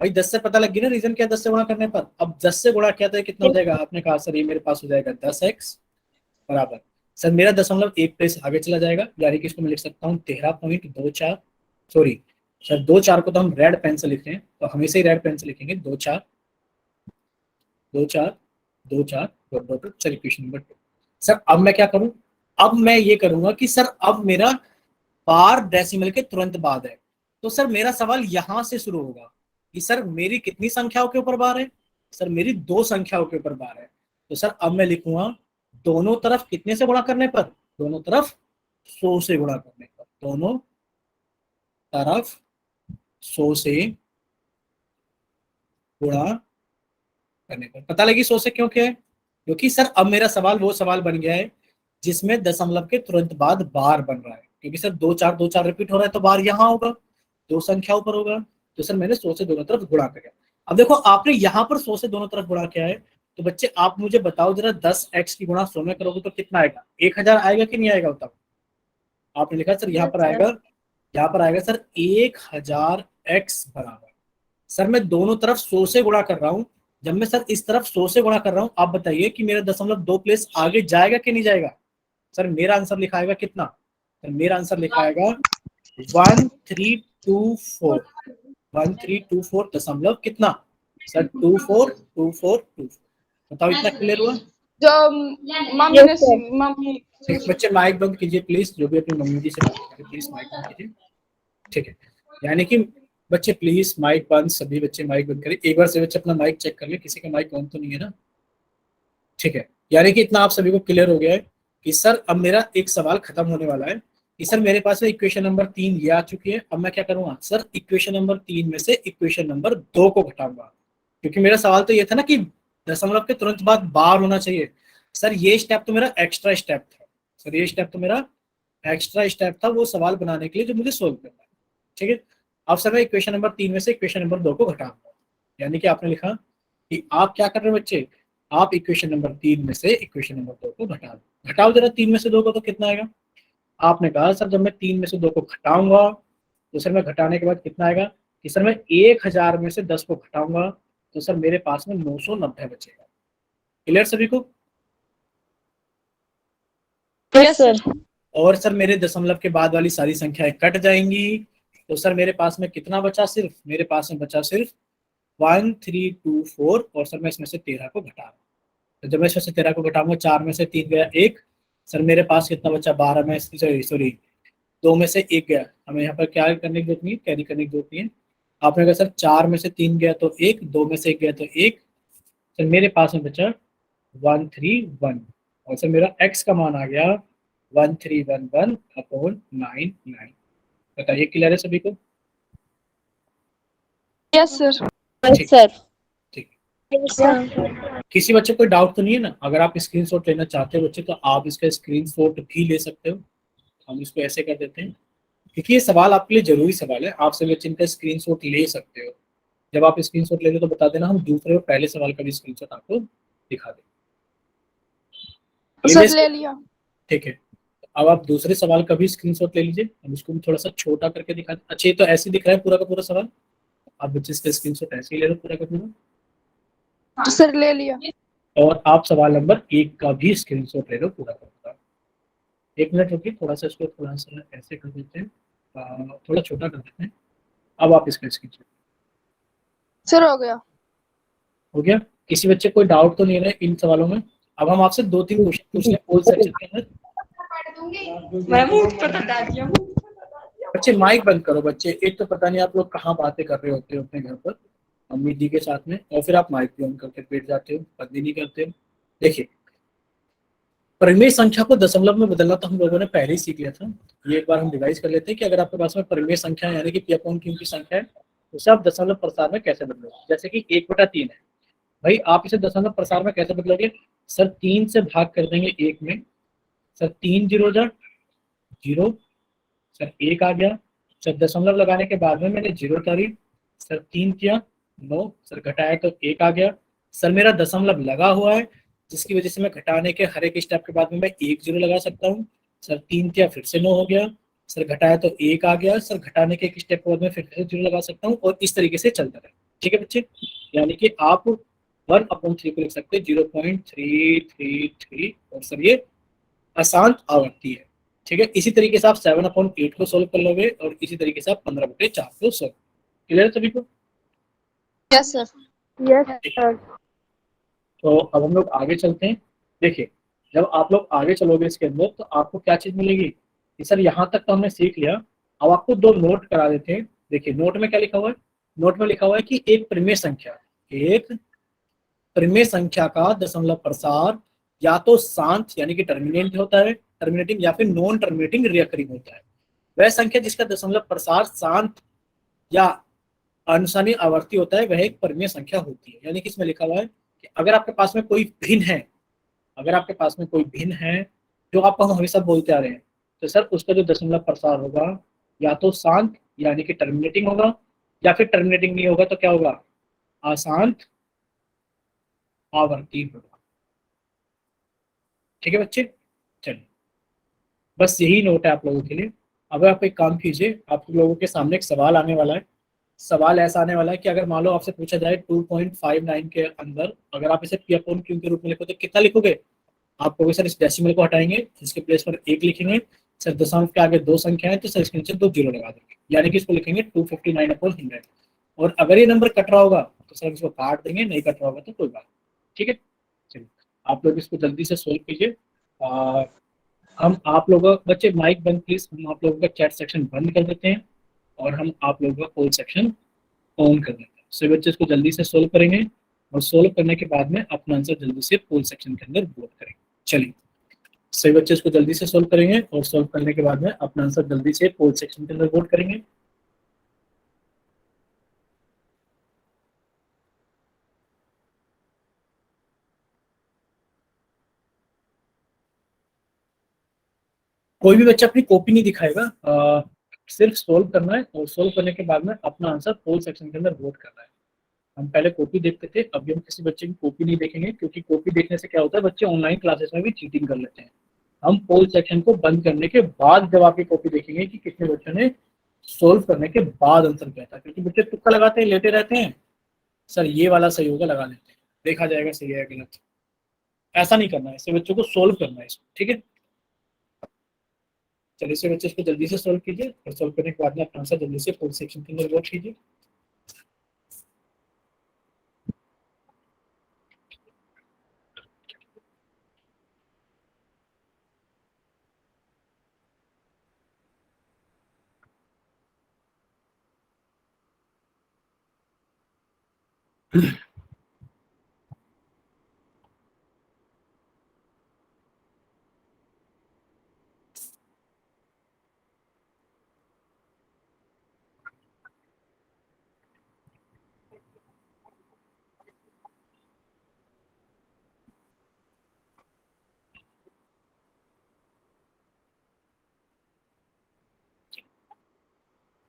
भाई? 10 से पता लगी ना रीजन क्या है 10 से गुणा करने पर। अब 10 से गुणा किया तो ये कितना हो जाएगा? आपने कहा सर ये मेरे पास हो जाएगा 10x बराबर, सर मेरा दशमलव एक प्लेस आगे चला जाएगा, यानी कि इसको मैं लिख सकता हूँ 13.24। सॉरी सर, 2 4 को तो हम रेड पेन से लिख रहे हैं, तो हमेशा ही रेड पेन से लिखेंगे 2 4 2 4 2 4 डॉट डॉट डॉट। चलिए क्वेश्चन नंबर 2। सर अब मैं क्या करूं? अब मैं ये करूंगा कि सर अब मेरा बार डेसिमल के तुरंत बाद है। तो सर मेरा सवाल यहां से शुरू होगा कि सर मेरी कितनी संख्याओं के ऊपर बार है? सर मेरी 2 संख्याओं के ऊपर बार है। तो सर अब मैं लिखूंगा दोनों तरफ कितने से गुणा करने पर? दोनों तरफ 100 से गुणा करने पर। दोनों तरफ 100 से गुणा करने पर। पता लगी 100 से क्यों किया है? क्योंकि सर अब मेरा सवाल वो सवाल बन गया है जिसमें दशमलव के तुरंत बाद बार बन रहा है। क्योंकि सर 2 4 रिपीट हो रहा है तो बार यहाँ होगा, 2 संख्याओं पर होगा। तो सर मैंने 100 से दोनों तरफ गुणा किया। अब देखो आपने यहाँ पर 100 से दोनों तरफ गुणा किया है, तो बच्चे आप मुझे बताओ जरा 10x की गुणा 100 में करोगे तो कितना आएगा? 1000 आएगा कि नहीं आएगा बताओ? आपने लिखा सर यहाँ पर आएगा, यहाँ पर आएगा सर 1000x बराबर। सर मैं दोनों तरफ 100 से गुणा कर रहा हूँ। जब मैं सर इस तरफ 100 से गुणा कर रहा हूँ, आप बताइए कि मेरा दशमलव 2 प्लेस आगे जाएगा कि नहीं जाएगा? सर मेरा आंसर लिखा आएगा कितना? सर मेरा आंसर लिखा आएगा 1324। 1324 दशमलव कितना? सर 242424। बताओ इतना क्लियर हुआ? जो मम्मी बच्चे माइक बंद कीजिए प्लीज, जो भी अपनी मम्मी जी से बात करें प्लीज माइक बंद कीजिए। ठीक है, यानी कि बच्चे प्लीज माइक बंद, सभी बच्चे माइक बंद करें। एक बार से बच्चे अपना माइक चेक कर ले, किसी का माइक ऑन तो नहीं है ना? ठीक है, यानी कि इतना आप सभी को क्लियर हो गया है कि सर अब मेरा एक सवाल खत्म होने वाला है कि सर मेरे पास में इक्वेशन नंबर 3 ये आ चुकी है। अब मैं क्या करूंगा? सर इक्वेशन नंबर 3 में से इक्वेशन नंबर 2 को घटाऊंगा, क्योंकि मेरा सवाल तो ये था ना कि दशमलव के तुरंत बाद बार होना चाहिए। सर ये स्टेप तो मेरा एक्स्ट्रा स्टेप था। सर ये स्टेप तो मेरा एक्स्ट्रा स्टेप था वो सवाल बनाने के लिए जो मुझे सोल्व करना है। ठीक है, अब सर मैं इक्वेशन नंबर 3 में से इक्वेशन नंबर 2 को घटाऊंगा। यानी कि आपने लिखा कि आप क्या कर रहे हो बच्चे? आप इक्वेशन नंबर 3 में से इक्वेशन नंबर 2 को घटा दो। घटाओ जरा 3 में से 2 को तो कितना आएगा? आपने कहा सर जब मैं 3 में से 2 को घटाऊंगा तो सर मैं घटाने के बाद कितना आएगा कि सर मैं 1000 में से 10 को घटाऊंगा तो सर मेरे पास में 990 बचेगा। क्लियर सभी को? Yes sir. और सर मेरे दशमलव के बाद वाली सारी संख्याएं कट जाएंगी, तो सर मेरे पास में कितना बचा? सिर्फ मेरे पास में बचा सिर्फ 1324। और सर मैं इसमें से 13 को घटा रहा हूँ। तो जब मैं इसमें से 13 को घटाऊंगा, 4 में से 3 गया 1, सर मेरे पास कितना बचा? 12 में सॉरी 2 में से 1 गया। हमें यहाँ पर क्या करने की जरूरत नहीं है, कैरी करने की जरूरत नहीं है। आपने कहा सर 4 में से 3 गया तो 1, 2 में से 1 गया तो 1, सर मेरे पास में बचा 131। और सर मेरा x का मान आ गया 1311/99। बताइए क्लियर है सभी को? Yes sir. Yes sir. ठीक। Yes sir. किसी बच्चे को कोई डाउट तो नहीं है ना? अगर आप स्क्रीनशॉट लेना चाहते हो बच्चे तो आप इसका स्क्रीनशॉट भी ले सकते हो। हम इसको ऐसे कर देते हैं क्योंकि ये सवाल आपके लिए जरूरी सवाल है, आप सभी बच्चे इनका स्क्रीनशॉट ले सकते हो। जब आप स्क्रीनशॉट ले लो तो बता देना, हम दूसरे और पहले सवाल का भी स्क्रीनशॉट आपको दिखा दें। सर ले लिया। ठीक है, अब आप दूसरे सवाल का भी स्क्रीनशॉट ले लीजिए। हम इसको भी थोड़ा सा छोटा करके दिखा दें। अच्छा, ये तो ऐसे दिख रहा है पूरा का पूरा सवाल, आप बच्चे इसका स्क्रीनशॉट ऐसे ही ले लो पूरा का पूरा। सर ले लिया। और आप सवाल नंबर 1 का भी स्क्रीनशॉट ले लो पूरा का पूरा। 1 मिनट रुकिए, थोड़ा सा इसको थोड़ा सा ऐसे कर देते हैं, थोड़ा छोटा कर देते हैं। अब आप इसका स्क्रीनशॉट। सर हो गया। हो गया? किसी बच्चे को कोई डाउट तो नहीं है इन सवालों में? अब हम आपसे 2-3 क्वेश्चन पूछ लें ओल्ड सेक्शन के अंदर। बच्चे माइक बंद करो बच्चे, एक तो पता नहीं आप लोग कहाँ बातें कर रहे होते हो अपने घर पर अम्मी जी के साथ में, और फिर आप माइक भी ऑन करके बैठ जाते हो, बंद ही नहीं करते हो। देखिए, परिमेय संख्या को दशमलव में बदलना तो हम लोगों ने पहले ही सीख लिया था। ये एक बार हम रिवाइज कर लेते हैं कि अगर आपके पास में परिमेय संख्या यानी कि पी अपॉन क्यू की संख्या है, उसे आप दशमलव प्रसार में कैसे बदलोगे? जैसे कि 1/3 है, भाई आप इसे दशमलव प्रसार में कैसे बदलोगे? सर 3 से भाग कर देंगे 1 में, सर 3 जीरो जा 0, सर 1 आ गया, सर दशमलव लगाने के बाद में मैंने 0 उतारी, सर 3 किया 9, सर घटाया तो 1 आ गया, सर मेरा दशमलव लगा हुआ है जिसकी वजह से मैं घटाने के हर एक स्टेप के बाद में मैं 1 0 लगा सकता हूँ, सर 3 किया फिर से 9 हो गया, सर घटाया तो 1 आ गया, सर घटाने के एक स्टेप के बाद में फिर से 0 लगा सकता हूँ, और इस तरीके से चलता रहे। ठीक है बच्चे, यानी कि आप 1/3 को लिख सकते हैं 0.333, और सर ये अशांत आवर्ती है। ठीक है, इसी तरीके से आप 7/8 को सोल्व कर लोगे, और इसी तरीके से आप 15/4 को सोल्व। क्लियर है सभी को? Yes sir. Yes sir. तो अब हम लोग आगे चलते हैं। देखिए, जब आप लोग आगे चलोगे इसके अंदर तो आपको क्या चीज मिलेगी कि सर यहाँ तक तो हमने सीख लिया, अब आपको 2 नोट करा देते हैं। देखिए नोट में क्या लिखा हुआ है? नोट में लिखा हुआ है कि एक परिमेय संख्या का दशमलव प्रसार या तो शांत यानी कि टर्मिनेट होता है, टर्मिनेटिंग, या फिर नॉन टर्मिनेटिंग रिकरिंग होता है। वह संख्या जिसका दशमलव प्रसार शांत या अनुसानी आवर्ती होता है वह एक परिमेय संख्या होती है। यानी कि इसमें लिखा हुआ है कि अगर आपके पास में कोई भिन्न है, अगर आपके पास में कोई भिन्न है जो आपको हम हमेशा बोलते आ रहे हैं, तो सर उसका जो दशमलव प्रसार होगा या तो शांत यानी कि टर्मिनेटिंग होगा, या फिर टर्मिनेटिंग नहीं होगा तो क्या होगा? अशांत आवर्ती होगा। ठीक है बच्चे, चलिए बस यही नोट है आप लोगों के लिए। अब आप एक काम कीजिए, आप लोगों के सामने एक सवाल आने वाला है। सवाल ऐसा आने वाला है कि अगर मान लो आपसे पूछा जाए 2.59 के अंदर अगर आप इसे पी अपॉन क्यू के रूप में लिखो तो कितना लिखोगे? आप कहोगे सर इस डेसिमल को हटाएंगे, इसके प्लेस पर 1 लिखेंगे, सर दशमलव के आगे 2 संख्या है तो सर इसके नीचे 2 जीरो लगा देंगे, यानी कि इसको लिखेंगे 259/100। और अगर ये नंबर कट रहा होगा तो सर इसको काट देंगे, नहीं कट रहा होगा तो कोई बात नहीं। ठीक है, चलिए आप लोग इसको जल्दी से सोल्व कीजिए। हम आप लोगों बच्चे माइक बंद प्लीज, हम आप लोगों का चैट सेक्शन बंद कर देते हैं और हम आप लोगों का कोल सेक्शन ऑन कर देते हैं। सभी बच्चे इसको जल्दी से सोल्व करेंगे, और सोल्व करने के बाद में अपना आंसर जल्दी से पोल सेक्शन के अंदर वोट करेंगे। चलिए सभी बच्चे इसको जल्दी से सोल्व करेंगे, और सोल्व करने के बाद में अपना आंसर जल्दी से पोल सेक्शन के अंदर वोट करेंगे। कोई भी बच्चा अपनी कॉपी नहीं दिखाएगा, सिर्फ सोल्व करना है, और सोल्व करने के बाद में अपना आंसर पोल सेक्शन के अंदर वोट करना है। हम पहले कॉपी देखते थे, अभी हम किसी बच्चे की कॉपी नहीं देखेंगे, क्योंकि कॉपी देखने से क्या होता है बच्चे ऑनलाइन क्लासेस में भी चीटिंग कर लेते हैं। हम पोल सेक्शन को बंद करने के बाद जब आपकी कॉपी देखेंगे कि कितने बच्चों ने सोल्व करने के बाद आंसर किया था, क्योंकि बच्चे तुक्का लगाते हैं, लेटे रहते हैं, सर ये वाला सही होगा लगा लेते हैं, देखा जाएगा सही है गलत। ऐसा नहीं करना है, ऐसे बच्चों को सोल्व करना है इसको। ठीक है, चलिए से बच्चे इसको जल्दी से सोल्व कीजिए, और सोल्व करने के बाद में अपना आंसर जल्दी से पोल सेक्शन के अंदर वोट कीजिए।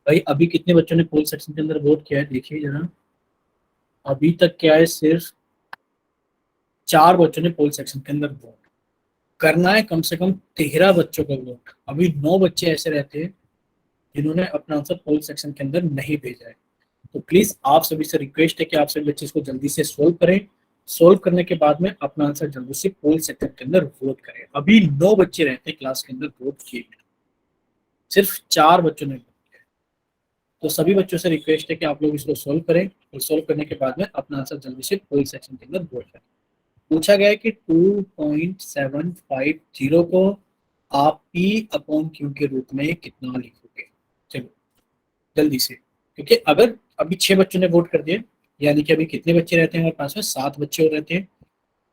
भाई अभी कितने बच्चों ने पोल सेक्शन के अंदर वोट किया है देखिए जरा। अभी तक क्या है, सिर्फ 4 बच्चों ने पोल सेक्शन के अंदर वोट करना है। कम से कम 13 बच्चों का वोट। अभी 9 बच्चे ऐसे रहते हैं जिन्होंने अपना आंसर पोल सेक्शन के अंदर नहीं भेजा है। तो प्लीज आप सभी से रिक्वेस्ट है कि आप सभी बच्चे इसको जल्दी से सोल्व करें। सोल्व करने के बाद में अपना आंसर जल्दी से पोल सेक्शन के अंदर वोट करें। अभी 9 बच्चे रहते हैं क्लास के अंदर वोट किए, सिर्फ 4 बच्चों ने। तो सभी बच्चों से रिक्वेस्ट है कि आप लोग इसको सोल्व करें और सोल्व करने के बाद में अपना आंसर जल्दी से पोल सेक्शन के अंदर वोट करें। पूछा गया है कि 2.750 को आप P अपॉन Q के रूप में कितना लिखोगे। चलो जल्दी से, क्योंकि अगर अभी 6 बच्चों ने वोट कर दिए, यानी कि अभी कितने बच्चे रहते हैं हमारे पास में, 7 बच्चे और रहते हैं।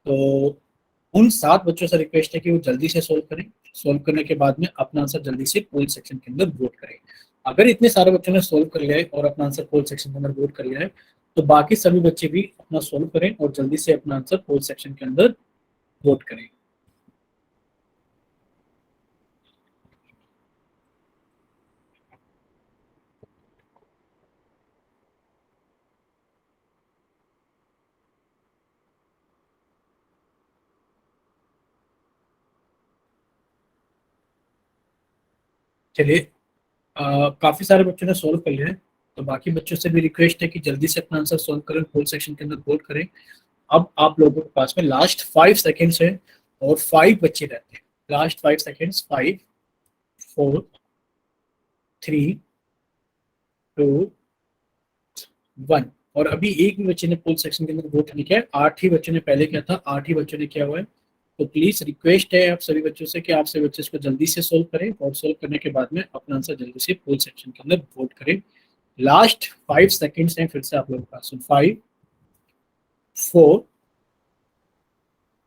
तो उन 7 बच्चों से रिक्वेस्ट है कि वो जल्दी से सोल्व करें। सोल्व करने के बाद में अपना आंसर जल्दी से पोल सेक्शन के अंदर वोट करें। अगर इतने सारे बच्चों ने सोल्व कर लिया है और अपना आंसर पोल सेक्शन के अंदर वोट कर लिया है, तो बाकी सभी बच्चे भी अपना सोल्व करें और जल्दी से अपना आंसर पोल सेक्शन के अंदर वोट करें। चलिए, काफी सारे बच्चों ने सोल्व कर लिया है, तो बाकी बच्चों से भी रिक्वेस्ट है कि जल्दी से अपना आंसर सोल्व करें, पोल सेक्शन के अंदर वोट करें। अब आप लोगों के पास में लास्ट 5 सेकेंड्स है और 5 बच्चे रहते हैं। Last 5 seconds, 5 4 3 2 1। और अभी एक भी बच्चे ने पोल सेक्शन के अंदर वोट नहीं किया है। 8 ही बच्चों ने पहले किया था, 8 ही बच्चों ने किया हुआ है। तो प्लीज रिक्वेस्ट है आप सभी बच्चों से कि आप सभी बच्चे इसको जल्दी से सोल्व करें और सोल्व करने के बाद में अपना आंसर जल्दी से पोल सेक्शन के अंदर वोट करें। लास्ट 5 सेकेंड्स हैं फिर से आप लोगों के पास। 5 4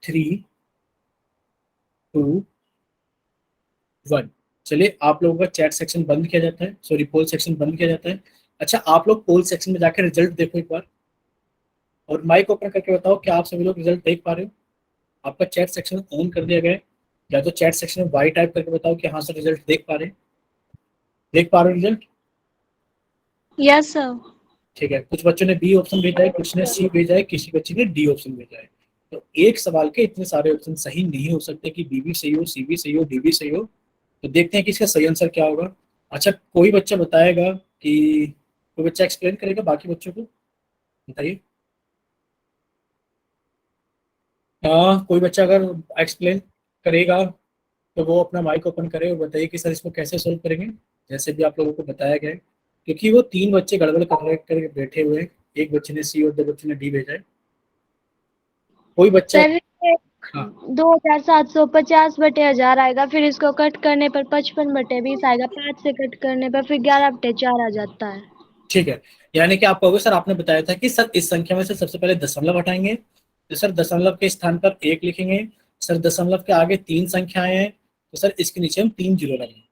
3 2 1। चलिए, आप लोगों का चैट सेक्शन बंद किया जाता है, सॉरी पोल सेक्शन बंद किया जाता है। अच्छा, आप लोग पोल सेक्शन में जाकर रिजल्ट देखो एक बार और माइक ओपन करके बताओ क्या आप सभी लोग रिजल्ट देख पा रहे हो। आपका चैट सेक्शन ऑन कर दिया गया है, या तो चैट सेक्शन में वाई टाइप करके बताओ कि हाँ सर रिजल्ट देख पा रहे हैं, देख पा रहे हो रिजल्ट। Yes sir. ठीक है, कुछ बच्चों ने बी ऑप्शन भेजा है, कुछ ने सी भेजा है, किसी बच्चे ने डी ऑप्शन भेजा है। तो एक सवाल के इतने सारे ऑप्शन सही नहीं हो सकते कि बी भी सही हो, सी भी सही हो, डी भी सही हो। तो देखते हैं कि इसका सही आंसर क्या होगा। अच्छा, कोई बच्चा बताएगा कि, कोई बच्चा एक्सप्लेन करेगा बाकी बच्चों को, बताइए। हाँ, कोई बच्चा अगर एक्सप्लेन करेगा तो वो अपना माइक ओपन करे और बताइए कि सर इसको कैसे सोल्व करेंगे, जैसे भी आप लोगों को बताया गया है। क्योंकि वो 3 बच्चे गड़बड़ करके बैठे हुए हैं, एक बच्चे ने सी और 2 बच्चे ने डी भेजा है। कोई बच्चा, सर हाँ 2750/1000 आएगा, फिर इसको कट करने पर 55/20 आएगा, 5 से कट करने पर फिर 11/4 आ जाता है। ठीक है। यानी कि आप कहोगे सर आपने बताया था कि सर इस संख्या में से सबसे पहले दशमलव हटाएंगे, तो सर दशमलव के स्थान पर 1 लिखेंगे। सर दशमलव के आगे 3 संख्याएं हैं, तो सर इसके नीचे हम 3 जीरो लगाएंगे।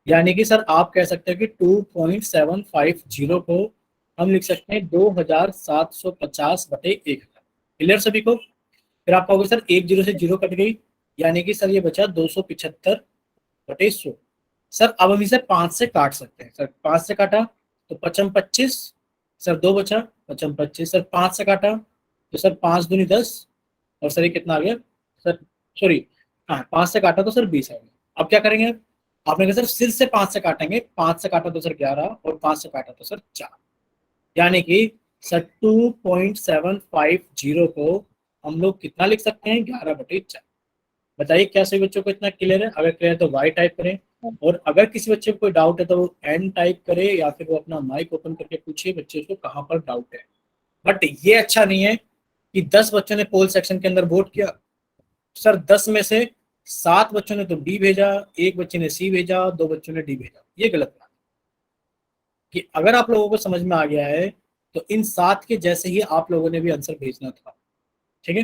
यानी कि सर आप कह सकते हैं कि 2.750 को हम लिख सकते हैं 2750/1000। क्लियर सभी को। फिर आप कहोगे सर 1 जीरो से जीरो कट गई, यानी कि सर ये बचा 275/100। सर अब हम इसे 5 से काट सकते हैं। सर 5 से काटा तो 55/25, सर 2 बचा 55/25। सर 5 से काटा तो सर 5 दूनी 10, और सर ये कितना आ गया सर, सॉरी हाँ 5 से काटा तो सर 20 आ गया। अब क्या करेंगे, आपने कहा सर सिर से 5 से काटेंगे, 5 से काटा तो सर 11 और 5 से काटा तो सर 4। यानी कि सर 2.750 को हम लोग कितना लिख सकते हैं, 11/4। बताइए क्या सभी बच्चों को इतना क्लियर है। अगर क्लियर है तो वाई टाइप करें, और अगर किसी बच्चे को कोई डाउट है तो वो एन टाइप करे, या फिर वो अपना माइक ओपन करके पूछिए बच्चे को कहाँ पर डाउट है। बट ये अच्छा नहीं है कि 10 बच्चों ने पोल सेक्शन के अंदर वोट किया, सर 10 में से 7 बच्चों ने तो डी भेजा, एक बच्चे ने सी भेजा, 2 बच्चों ने डी भेजा। ये गलत बात है। कि अगर आप लोगों को समझ में आ गया है तो इन 7 के जैसे ही आप लोगों ने भी आंसर भेजना था। ठीक है,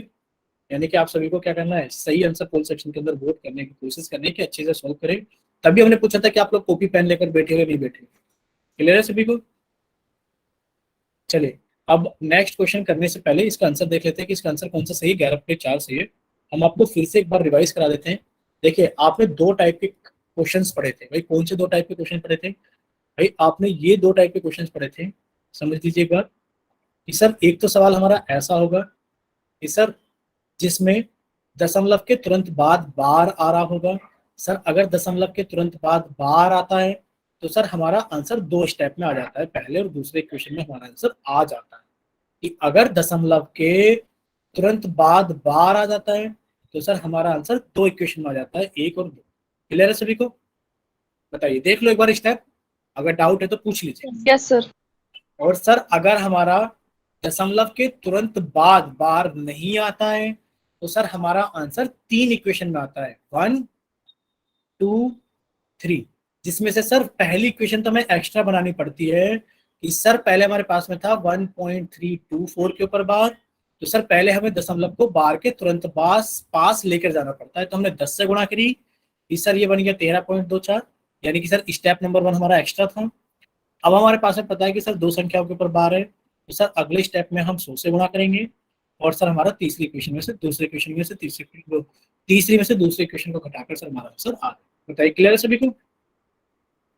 यानी कि आप सभी को क्या करना है, सही आंसर पोल सेक्शन के अंदर वोट करने की कोशिश करनी है कि अच्छे से सोल्व करें। तभी हमने पूछा था कि आप लोग कॉपी पेन लेकर बैठे हुए नहीं बैठे। क्लियर है सभी को। चलिए, अब नेक्स्ट क्वेश्चन करने से पहले इसका आंसर देख लेते हैं कि इसका आंसर कौन सा सही है। 11/4 सही है। हम आपको फिर से एक बार रिवाइज करा देते हैं। देखिए, आपने 2 टाइप के क्वेश्चंस पढ़े थे भाई। कौन से 2 टाइप के क्वेश्चन पढ़े थे, भाई आपने ये दो टाइप के क्वेश्चंस पढ़े थे, समझ लीजिए एक बार कि सर एक तो सवाल हमारा ऐसा होगा कि सर जिसमें दशमलव के तुरंत बाद बार आ रहा होगा। सर अगर दशमलव के तुरंत बाद बार आता है तो सर हमारा आंसर दो स्टेप में आ जाता है, पहले और दूसरे क्वेश्चन में हमारा आंसर आ जाता है कि अगर दशमलव के तुरंत बाद बार आ जाता है तो सर हमारा आंसर दो इक्वेशन में आ जाता है, एक और दो। क्लियर है सभी को? बताइए, देख लो एक बार स्टेप, अगर डाउट है तो पूछ लीजिए। Yes sir. और सर अगर हमारा दशमलव के तुरंत बाद बार नहीं आता है तो सर हमारा आंसर तीन इक्वेशन में आता है, 1 2 3, जिसमें से सर पहली इक्वेशन तो हमें एक्स्ट्रा बनानी पड़ती है कि सर पहले हमारे पास में था 1.324 के ऊपर बार, तो सर पहले हमें दशमलव को बार के तुरंत पास लेकर जाना पड़ता है, तो हमने 10 से गुणा करी, इस सर ये बन गया 13.24, यानी कि सर स्टेप नंबर 1 हमारा एक्स्ट्रा था। अब हमारे पास में पता है कि सर दो संख्याओं के ऊपर बार है, तो सर अगले स्टेप में हम 100 से गुणा करेंगे और सर हमारा तीसरी इक्वेशन में से दूसरे इक्वेशन में से तीसरी में से दूसरे इक्वेशन को घटाकर सर हमारा आंसर आ गया। बताइए, क्लियर है सभी को?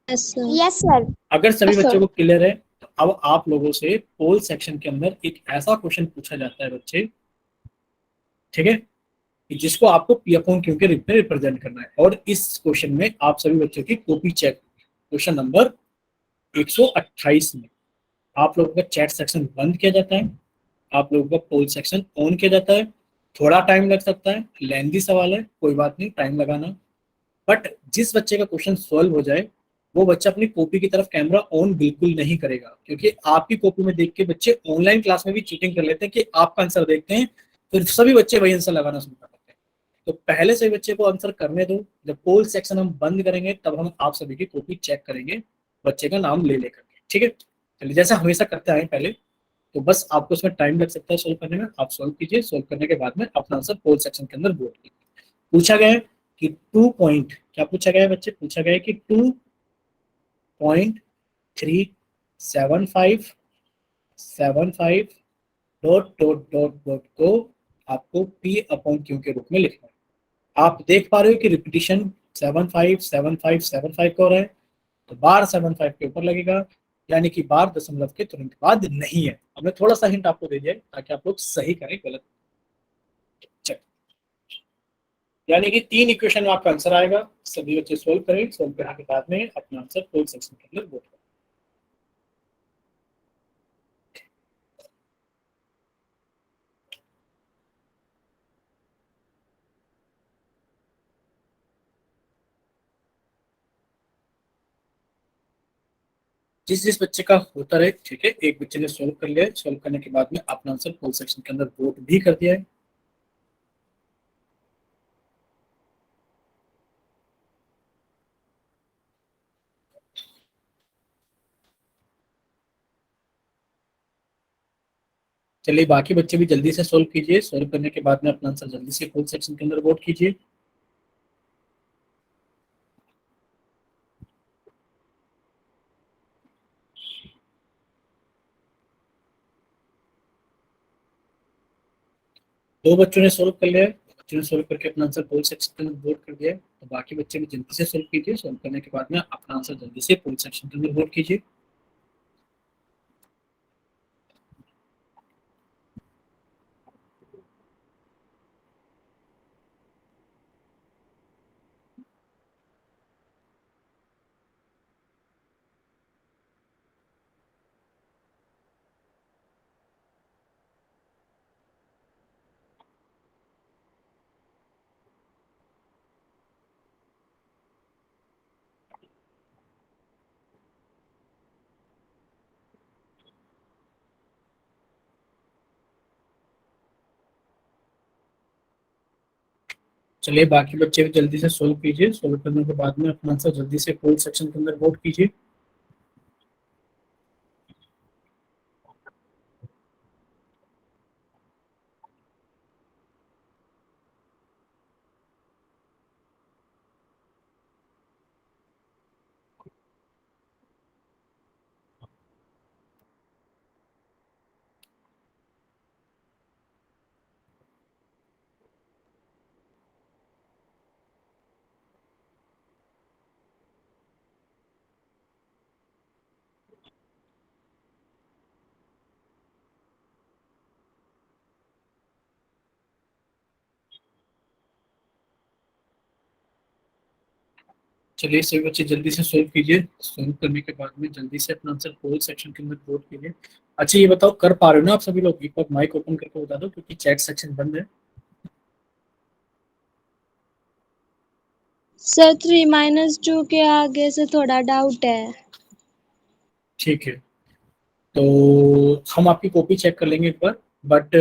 Yes sir. Yes sir. अगर सभी Yes, बच्चों sir. को क्लियर है तो अब आप लोगों से पोल सेक्शन के अंदर एक ऐसा क्वेश्चन पूछा जाता है बच्चे, ठीक है, कि जिसको आपको पी अपॉन क्यू के रूप में रिप्रेजेंट करना है, और इस क्वेश्चन में आप सभी बच्चों की कॉपी चेक, क्वेश्चन नंबर 128 में आप लोगों का चैट सेक्शन बंद किया जाता है, आप लोगों का पोल सेक्शन ऑन किया जाता है। थोड़ा टाइम लग सकता है, लेंदी सवाल है, कोई बात नहीं, टाइम लगाना, बट जिस बच्चे का क्वेश्चन सॉल्व हो जाए वो बच्चा अपनी कॉपी की तरफ कैमरा ऑन बिल्कुल नहीं करेगा, क्योंकि आपकी कॉपी में देख के बच्चे ऑनलाइन क्लास में भी चीटिंग कर लेते हैं कि आपका आंसर देखते हैं, फिर सभी बच्चे वही आंसर लगाना शुरू कर देते हैं। तो पहले से बच्चे को आंसर करने दो, जब पोल सेक्शन हम बंद करेंगे तब हम आप सभी की कॉपी चेक करेंगे बच्चे का नाम ले लेकर के, ठीक है? चलिए, जैसा हमेशा करते आए पहले, तो बस आपको उसमें टाइम लग सकता है सोल्व करने में, आप सोल्व कीजिए, सोल्व करने के बाद में अपना आंसर पोल सेक्शन के अंदर वोट कीजिए। पूछा गया है कि 2 पॉइंट, क्या पूछा गया है बच्चे? पूछा गया है कि 2.375 डॉट डॉट डॉट डॉट को आपको पी अपॉन क्यू के रूप में लिखना है। आप देख पा रहे हो कि रिपीटिशन 75 75 75 का हो रहा है, तो बार 75 के ऊपर लगेगा, यानी कि बार दशमलव के तुरंत बाद नहीं है। हमने थोड़ा सा हिंट आपको दे दिया है ताकि आप लोग सही करें, गलत चेक। यानी कि तीन इक्वेशन में आपका आंसर आएगा, सभी बच्चे सोल्व करें, सोल्व करने के बाद में अपना आंसर पोल सेक्शन के अंदर वोट करें। जिस जिस बच्चे का होता रहे, ठीक है, एक बच्चे ने सोल्व कर लिया है, सोल्व करने के बाद में अपना आंसर पोल सेक्शन के अंदर वोट भी कर दिया है। चलिए, बाकी बच्चे भी जल्दी से सोल्व कीजिए, सोल्व करने के बाद में अपना आंसर जल्दी से पोल सेक्शन के अंदर वोट कीजिए। दो बच्चों ने सोल्व कर लिया है, बच्चों ने सोल्व करके अपना आंसर पोल सेक्शन के अंदर वोट कर दिया है, तो बाकी बच्चे भी जल्दी से सोल्व कीजिए, सोल्व करने के बाद में अपना आंसर जल्दी से पोल सेक्शन के अंदर वोट कीजिए। चलिए, बाकी बच्चे भी जल्दी से सोल्व कीजिए, सोल्व करने के बाद में अपना आंसर जल्दी से पोल सेक्शन के अंदर वोट कीजिए। चलिए सभी बच्चे जल्दी से सोल्व कीजिए। सोल्व करने के बाद में जल्दी से अपना आंसर पोल सेक्शन के अंदर वोट कीजिए। अच्छा ये बताओ कर पा रहे हो ना आप सभी लोग? एक बार माइक ओपन करके बता दो क्योंकि चैट सेक्शन बंद है। सर 3 - 2 के आगे से थोड़ा डाउट है। ठीक है, तो हम आपकी कॉपी चेक कर लेंगे एक बार, बट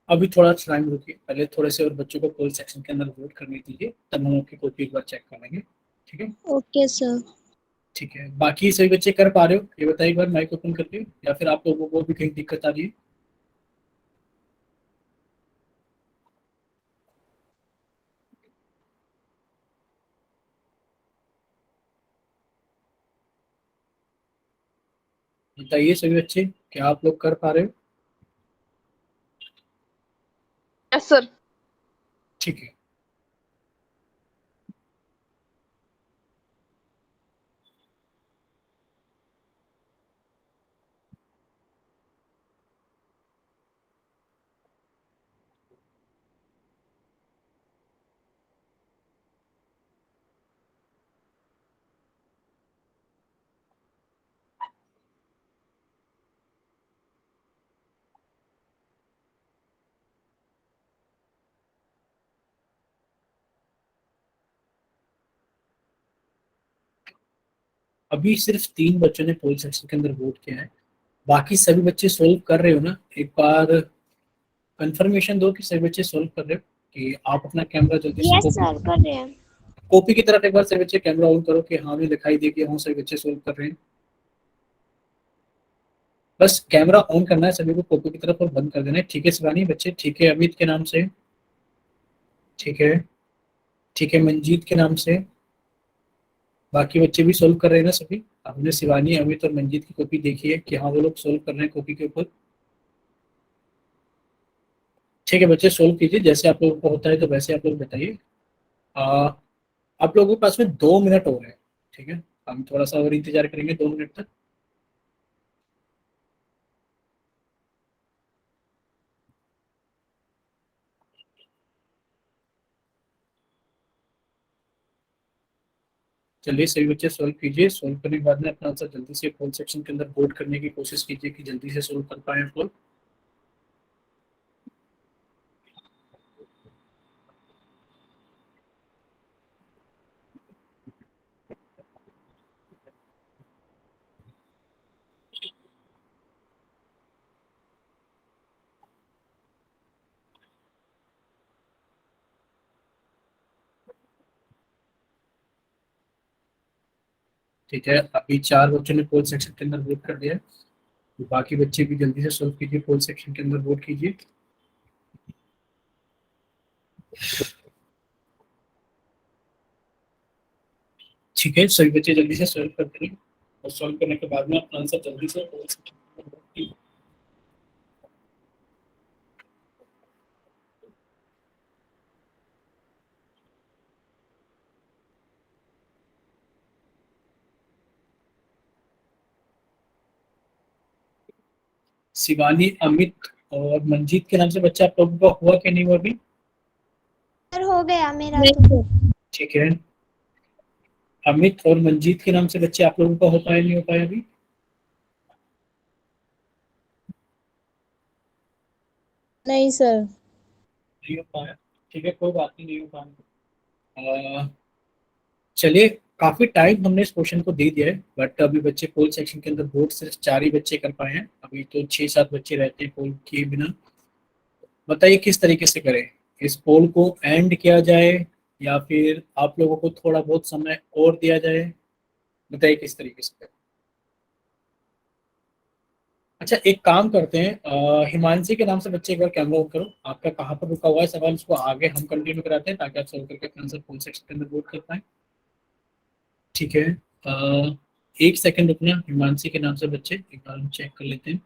अभी थोड़ा टाइम रुकिए, पहले थोड़े से और बच्चों को पोल सेक्शन के अंदर वोट करने दीजिए, तब हम आपकी कॉपी एक बार चेक कर लेंगे। ठीक है। Okay sir. ठीक है, बाकी सभी बच्चे कर पा रहे हो ये बताइए एक बार माइक ओपन करके, या फिर आप लोगों को भी कहीं दिक्कत आ रही है? बताइए सभी बच्चे, क्या आप लोग कर पा रहे हो? Yes sir. ठीक है। अभी सिर्फ 3 बच्चों ने पोल सेक्शन के अंदर वोट किया है, बाकी सभी बच्चे सोल्व कर रहे हो ना? एक बार कंफर्मेशन दो कि सभी बच्चे सोल्व कर रहे हो, कि आप अपना कैमरा जल्दी से यस सर कर रहे हैं। कॉपी की तरफ एक बार सभी बच्चे कैमरा ऑन करो कि हाँ भी दिखाई दे कि हाँ सभी बच्चे सोल्व कर रहे हैं। बस कैमरा ऑन करना है सभी को कॉपी की तरफ और बंद कर देना है। ठीक है शिवानी बच्चे? ठीक है अमित के नाम से? ठीक है। ठीक है मंजीत के नाम से? बाकी बच्चे भी सोल्व कर रहे हैं ना सभी? हमने शिवानी अमित और मंजीत की कॉपी देखी है कि हाँ वो लोग सोल्व कर रहे हैं कॉपी के ऊपर। ठीक है बच्चे सोल्व कीजिए, जैसे आप लोगों को होता है तो वैसे आप लोग बताइए। आ, आप लोगों के पास में 2 मिनट हो रहे हैं। ठीक है, हम थोड़ा सा और इंतजार करेंगे 2 मिनट तक। चलिए सभी बच्चे सोल्व कीजिए। सोल्व करने के बाद में अपना आंसर जल्दी से कॉल सेक्शन के अंदर वोट करने की कोशिश कीजिए कि जल्दी से सोल्व कर पाए आप लोग। ठीक है, अभी 4 बच्चों ने पोल सेक्शन के अंदर वोट कर दिया है, तो बाकी बच्चे भी जल्दी से सोल्व कीजिए, पोल सेक्शन के अंदर वोट कीजिए। ठीक है, सभी बच्चे जल्दी से सोल्व कर देंगे, और सोल्व करने के बाद में अपना आंसर जल्दी से पोल सेक्शन के अंदर वोट कीजिए। शिवानी अमित और मंजीत के नाम से बच्चा आप लोगों का हुआ कि नहीं हुआ अभी? सर हो गया मेरा नहीं तो। सर। ठीक है, अमित और मंजीत के नाम से बच्चे आप लोगों का हो पाया नहीं हो पाया अभी? नहीं सर। नहीं हो पाया। ठीक है कोई बात नहीं, नहीं हो पाया। चलिए, काफी टाइम हमने इस क्वेश्चन को दे दिया है, बट अभी बच्चे पोल सेक्शन के अंदर वोट सिर्फ 4 ही बच्चे कर पाए हैं, अभी तो 6-7 बच्चे रहते हैं पोल किए बिना। बताइए किस तरीके से करें? इस पोल को एंड किया जाए, या फिर आप लोगों को थोड़ा बहुत समय और दिया जाए? बताइए किस तरीके से करें? अच्छा एक काम करते हैं, हिमांशी के नाम से बच्चे एक बार कैमरा ऑन करो, आपका कहाँ पर रुका हुआ है सवाल, उसको आगे हम कंटिन्यू कराते हैं ताकि आप सॉल्व करके अपना आंसर पोल सेक्शन के अंदर वोट कर पाए। ठीक है, 1 सेकंड रुकना, हिमांशी के नाम से बच्चे एक बार हम चेक कर लेते हैं।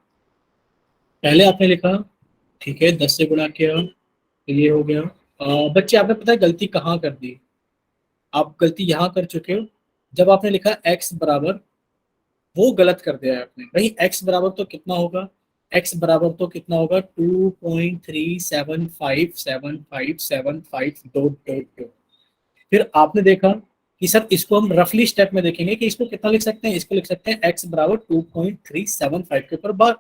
पहले आपने लिखा, ठीक है 10 से गुणा किया, तो ये हो गया। बच्चे आपने पता है गलती कहाँ कर दी? आप गलती यहाँ कर चुके हो, जब आपने लिखा x बराबर, वो गलत कर दिया है आपने भाई। x बराबर तो कितना होगा? x बराबर तो कितना होगा? 2.3757575 डॉट डॉट डॉट। फिर आपने देखा कि सर इसको हम रफली स्टेप में देखेंगे कि इसको कितना लिख सकते हैं, इसको लिख सकते हैं x बराबर 2.375 के ऊपर बार।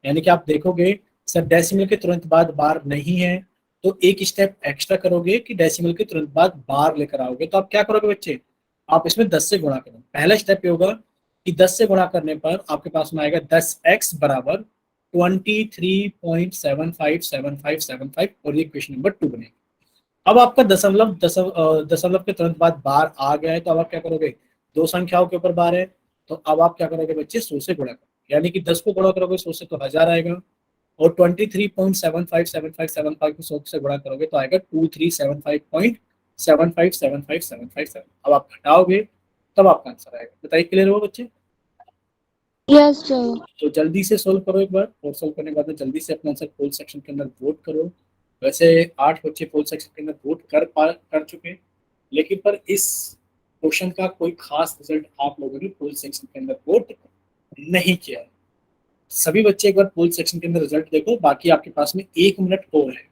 यानी कि आप देखोगे सर डेसिमल के तुरंत बाद बार नहीं है, तो एक स्टेप एक्स्ट्रा करोगे कि डेसिमल के तुरंत बाद बार लेकर आओगे। तो आप क्या करोगे बच्चे, आप इसमें 10 से गुणा करोगे। पहला स्टेप ये होगा कि 10 से गुणा करने पर आपके पास में आएगा 10x बराबर 23.757575 और ये क्वेश्चन नंबर 2 बनेगा। अब आपका दशमलव के तुरंत बाद बार आ गया है, तो अब आप क्या करोगे, दो संख्याओं के ऊपर बार है, तो अब आप क्या करोगे बच्चे, 100 से गुणा करोगे। यानी कि 10 को गुणा करोगे 100 से तो 1000 आएगा, और 23.757575 को 100 से गुणा करोगे तो आएगा 2375.757575। अब आप घटाओगे तब आपका आंसर आएगा। बताइए क्लियर हो बच्चे? Yes sir. तो जल्दी से सोल्व करो एक बार, और सोल्व करने के बाद में जल्दी से अपना आंसर पोल सेक्शन के अंदर वोट करो। वैसे 8 बच्चे पोल सेक्शन के अंदर वोट कर चुके हैं, लेकिन पर इस क्वेश्चन का कोई खास रिजल्ट आप लोगों ने पोल सेक्शन के अंदर वोट नहीं किया है। सभी बच्चे एक बार पोल सेक्शन के अंदर रिजल्ट देखो, बाकी आपके पास में 1 मिनट और है।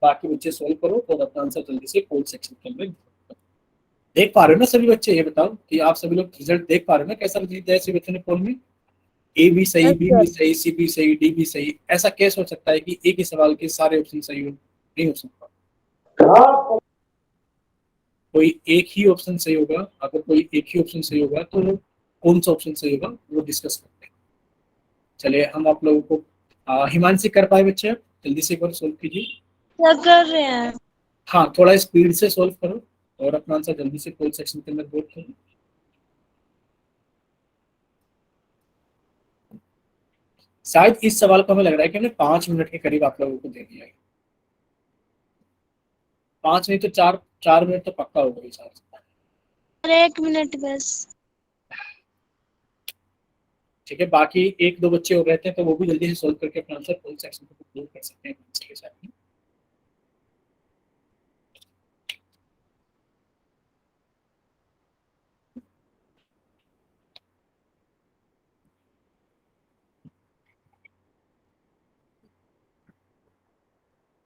बाकी बच्चे सोल्व करो और अपना आंसर जल्दी से पोल सेक्शन के अंदर देख पा रहे हो ना सभी बच्चे? ये बताओ कि आप सभी लोग रिजल्ट देख पा रहे हो ना, कैसा रिजल्ट दिया है सभी बच्चों ने पोल में? ए भी सही, बी भी सही, सी भी सही, डी भी सही। ऐसा कैसे हो सकता है कि एक ही सवाल के सारे ऑप्शन सही हो? नहीं हो सकता। कोई एक ही ऑप्शन सही होगा। अगर कोई एक ही ऑप्शन सही होगा तो कौन सा ऑप्शन सही होगा वो डिस्कस करते हैं। चलिए हम आप लोगों को हिमांशी कर पाए बच्चे? आप जल्दी से एक बार सोल्व कीजिए। क्या कर रहे हैं? हाँ, थोड़ा स्पीड से सोल्व करो और अपना आंसर जल्दी से पोल सेक्शन के अंदर वोट करो। शायद इस सवाल को हमें लग रहा है कि हमने 5 मिनट के करीब आप लोगों को दे दिया है। 5 नहीं तो 4 मिनट तो पक्का होगा इस हिसाब से। अरे 1 मिनट बस। ठीक है, बाकी 1-2 बच्चे हो रहते हैं तो वो भी जल्दी से सोल्व करके अपना आंसर पोल सेक्शन को कंक्लूड कर सकते हैं के साथ में।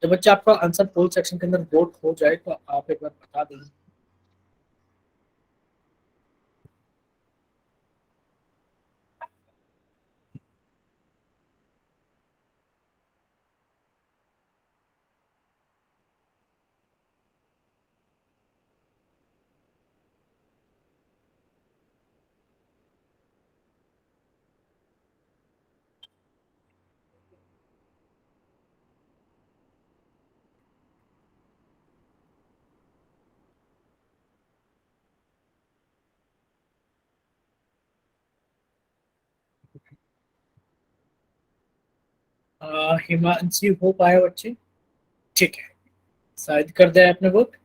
तो बच्चे आपका आंसर पोल सेक्शन के अंदर वोट हो जाए तो आप एक बार बता दें। हिमांशी हो पाए बच्चे? ठीक है, शायद कर दिया आपने वोट।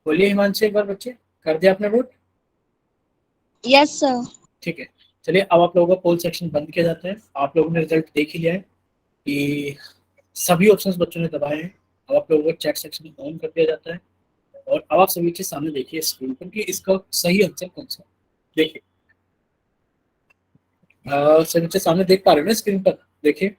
बोलिए हिमांशी एक बार बच्चे, कर दिया आपने वोट? Yes sir. ठीक है, चलिए अब आप लोगों का पोल सेक्शन बंद किया जाता है। आप लोगों ने रिजल्ट देख ही लिया है कि सभी ऑप्शंस बच्चों ने दबाए हैं। अब आप लोगों को चैट सेक्शन ऑन कर दिया जाता है और अब आप सभी के सामने देखिए स्क्रीन पर कि इसका सही आंसर कौन सा। देखिए सभी बच्चे सामने देख पा रहे हो ना स्क्रीन पर? देखिए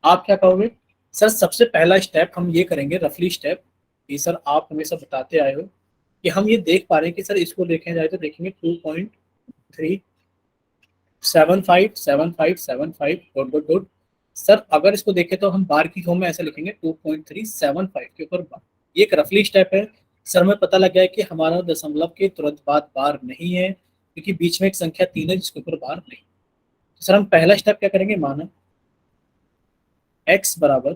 आप क्या कहोगे सर? सबसे पहला स्टेप हम ये करेंगे, रफली स्टेप, कि सर आप हमेशा बताते आए हो कि हम ये देख पा रहे हैं कि सर इसको देखें जाए तो देखेंगे 2.3757575 डॉट डॉट डॉट। सर अगर इसको देखें तो हम बार की फॉर्म में ऐसे लिखेंगे 2.375 के ऊपर बार। ये एक रफली स्टेप है। सर हमें पता लग गया है कि हमारा दशमलव के तुरंत बाद बार नहीं है, क्योंकि बीच में एक संख्या 3 है जिसके ऊपर बार नहीं। तो सर हम पहला स्टेप क्या करेंगे, माना x बराबर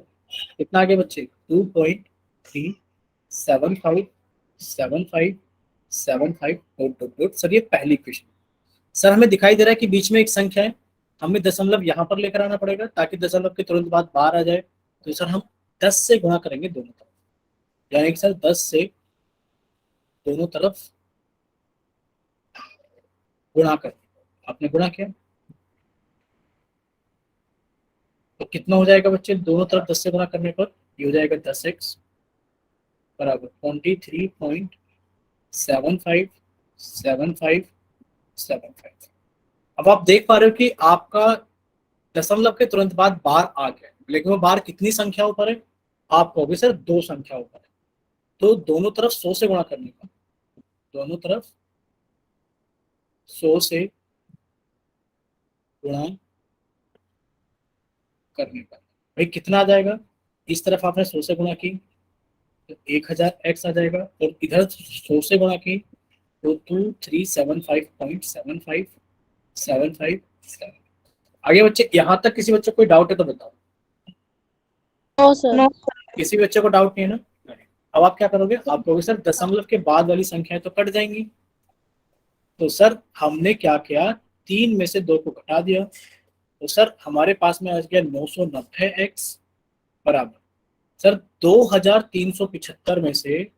कितना आगे बच्चे, 2.3757575 डॉट डॉट डॉट। सर ये पहली इक्वेशन। सर हमें दिखाई दे रहा है कि बीच में एक संख्या है, हमें दशमलव यहाँ पर लेकर आना पड़ेगा ताकि दशमलव के तुरंत बाद बाहर आ जाए। तो सर हम 10 से गुणा करेंगे दोनों तरफ, यानी कि सर 10 से दोनों तरफ गुणा कर। आपने गुणा किया तो कितना हो जाएगा बच्चे, दोनों तरफ 10 से गुणा करने पर ये हो जाएगा 10x बराबर 23.757575। अब आप देख पा रहे हो कि आपका दशमलव के तुरंत बाद बार आ गया, लेकिन वो बार कितनी संख्याओं पर है, आप कहोगे सर दो संख्या ऊपर है, तो दोनों तरफ 100 से गुणा करने का, दोनों तरफ 100 से गुणा करने का भाई कितना आ जाएगा, इस तरफ आपने 100 से गुणा की तो 1000 x आ जाएगा, और इधर 100 से गुणा की तो 2375.7575 आगे बच्चे यहाँ तक किसी बच्चे को कोई डाउट है तो बताओ। No sir. किसी बच्चे को डाउट नहीं है ना? नहीं। अब आप क्या करोगे, आप कहोगे सर दशमलव के बाद वाली संख्याएं तो कट जाएंगी, तो सर हमने क्या किया, 3 में से 2 को घटा दिया, तो सर हमारे पास में आ गया 990x बराबर सर 2375 में से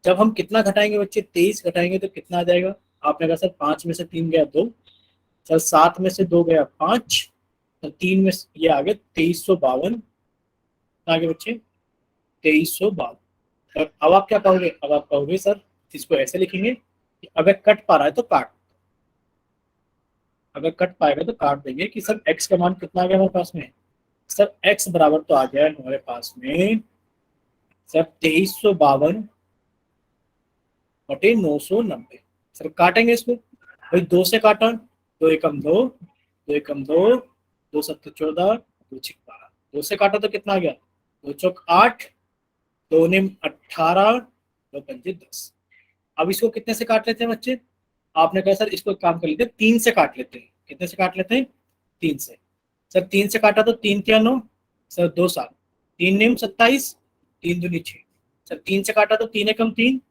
जब हम कितना घटाएंगे बच्चे, 23 घटाएंगे तो कितना आ जाएगा, आपने कहा सर 5 में से 3 गया 2, सर 7 में से 2 गया 5, तो 3 में ये आ गया 2352, आगे बच्चे 2352। अब आप क्या कहोगे, अब आप कहोगे सर इसको ऐसे लिखेंगे कि अगर कट पा रहा है तो काट, अगर कट पाएगा तो काट देंगे कि सर x का मान कितना आ गया हमारे पास में, सर x बराबर तो आ गया है हमारे पास में सर 2352/990। सर काटेंगे इसको भाई, 2 से काटा, 2 एकम 2, 2 एकम 2, 2 सत्तर 14, 2 छिक 12, 2 से काटा तो कितना आ गया, 2 चौक 8, 2 निम 18, 2 पंजे 10। अब इसको कितने से काट लेते हैं बच्चे, आपने कहा सर इसको एक काम कर लेते हैं 3 से काट लेते हैं, कितने से काट लेते हैं, 3 से। सर 3 से काटा तो 3 क्या 9, सर 2 7, 3 निम 27, 3 दूनी 6, सर 3 से काटा तो 3 एकम 3,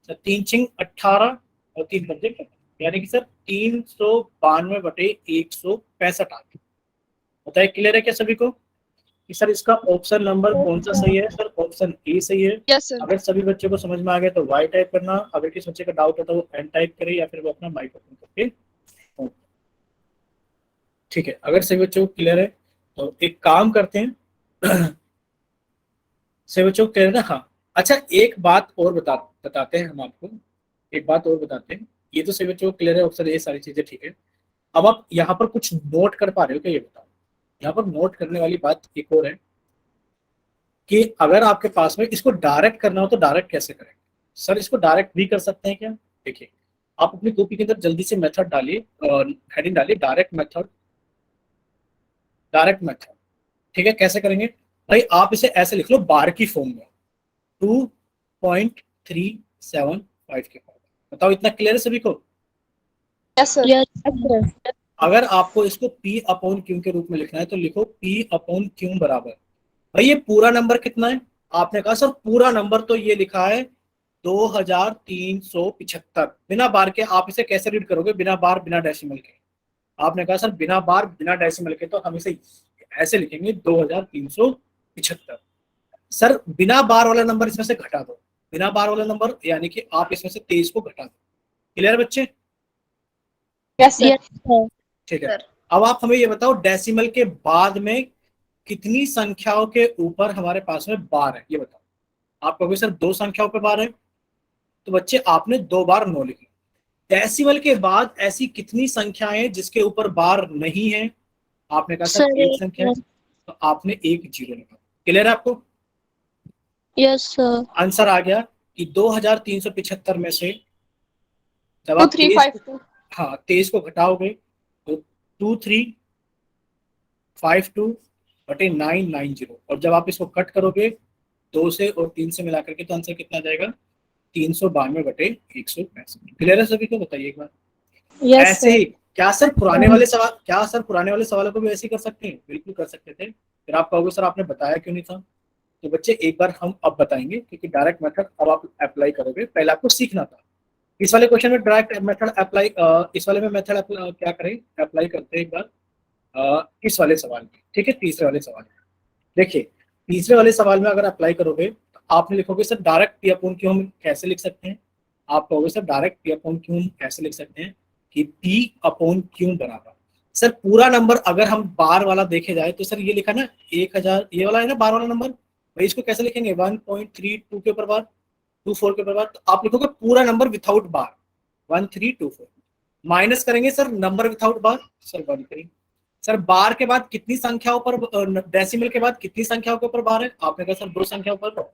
सर 3 छिंग 18 और 3 पंजे 15, यानी कि सर 392/165 आ गया। बताइए क्लियर है क्या सभी को कि सर इसका ऑप्शन नंबर कौन सा सही है, सर ऑप्शन ए सही है। Yes sir. अगर सभी बच्चों को समझ में आ गया तो वाई टाइप करना, अगर किसी बच्चे का डाउट है तो वो एन टाइप करे या फिर वो अपना माइक ओपन करके, ठीक है। अगर सभी बच्चों को क्लियर है तो एक काम करते हैं सभी बच्चों को क्लियर है ना? हाँ अच्छा, एक बात और बताते हैं हम आपको, एक बात और बताते हैं, ये तो सभी बच्चों को क्लियर है, ऑप्शन ये सारी चीजें ठीक है। अब आप यहाँ पर कुछ नोट कर पा रहे हो क्या, ये बताओ। यहाँ पर नोट करने वाली बात एक और है कि अगर आपके पास में इसको डायरेक्ट करना हो तो डायरेक्ट कैसे करेंगे। सर इसको डायरेक्ट भी कर सकते हैं क्या, देखिए आप अपनी कॉपी के अंदर जल्दी से मेथड डालिए, हेडिंग डालिए डायरेक्ट मेथड, डायरेक्ट मेथड, ठीक है। कैसे करेंगे भाई, आप इसे ऐसे लिख लो बार की फॉर्म में 2.375 के फॉर्म। बताओ इतना क्लियर है सभी को? Yes sir. Yes sir. अगर आपको इसको P अपॉन क्यू के रूप में लिखना है तो लिखो P अपॉन क्यू बराबर, भाई ये पूरा नंबर कितना है, आपने कहा सर पूरा नंबर तो ये लिखा है 2375, बिना बार के। आप इसे कैसे रीड करोगे, बिना बार बिना डेसिमल के। आपने कहा सर बिना बार बिना डेसिमल के, तो हम इसे ऐसे लिखेंगे 2375। सर बिना बार वाला नंबर इसमें से घटा दो, बिना बार वाला नंबर यानी कि आप इसमें से 23 को घटा दो। क्लियर बच्चे? Yes sir. Yes sir. ठीक है। सर। अब आप हमें ये बताओ डेसिमल के बाद में कितनी संख्याओं के ऊपर हमारे पास में बार है, ये बताओ। आप कहोगे सर 2 संख्याओं पे बार है, तो बच्चे आपने 2 बार 9 लिखी। डेसिमल के बाद ऐसी कितनी संख्याएं जिसके ऊपर बार नहीं है, आपने कहा सर सर, एक संख्या है, तो आपने 1 0 लिखा। क्लियर है आपको? Yes sir. आंसर आ गया कि 2375 में से जब आप 2352। हाँ 23 को घटाओगे तो 2352/990, और जब आप इसको कट करोगे 2 से और 3 से मिला करके तो आंसर कितना जाएगा, 392/165। क्लियर है सभी को? बताइए एक बार। यस ऐसे सर। ही क्या सर पुराने वाले सवाल, क्या सर पुराने वाले सवालों को भी ऐसे ही कर सकते हैं? बिल्कुल कर सकते थे। फिर आप कहोगे सर आपने बताया क्यों नहीं था, तो बच्चे एक बार हम अब बताएंगे, क्योंकि डायरेक्ट मेथड अब आप अप्लाई करोगे, पहले आपको सीखना था। इस वाले क्वेश्चन में डायरेक्ट मेथड अप्लाई, इस वाले में मेथड क्या करें, अप्लाई करते हैं एक बार इस वाले सवाल में, ठीक है। तीसरे वाले सवाल में देखिए, तीसरे वाले सवाल में अगर अप्लाई करोगे तो आपने लिखोगे sir direct P upon Q हम कैसे लिख सकते हैं। आप कहोगे sir direct P upon Q हम कैसे लिख सकते हैं कि P अपॉन क्यू बराबर, सर पूरा नंबर अगर हम बार वाला देखे जाए तो सर ये लिखा ना 1000, ये वाला है ना बार वाला नंबर, भाई इसको कैसे लिखेंगे 1.32 के ऊपर बार, 24 के ऊपर बार, तो आप लिखोगे पूरा नंबर विथआउट बार 1324, माइनस करेंगे सर नंबर विथआउट बार, सर 13, सर बार के बाद कितनी संख्याओं पर, डेसिमल के बाद कितनी संख्याओं के ऊपर बार है? आपने कहा सर 2 संख्याओं पर।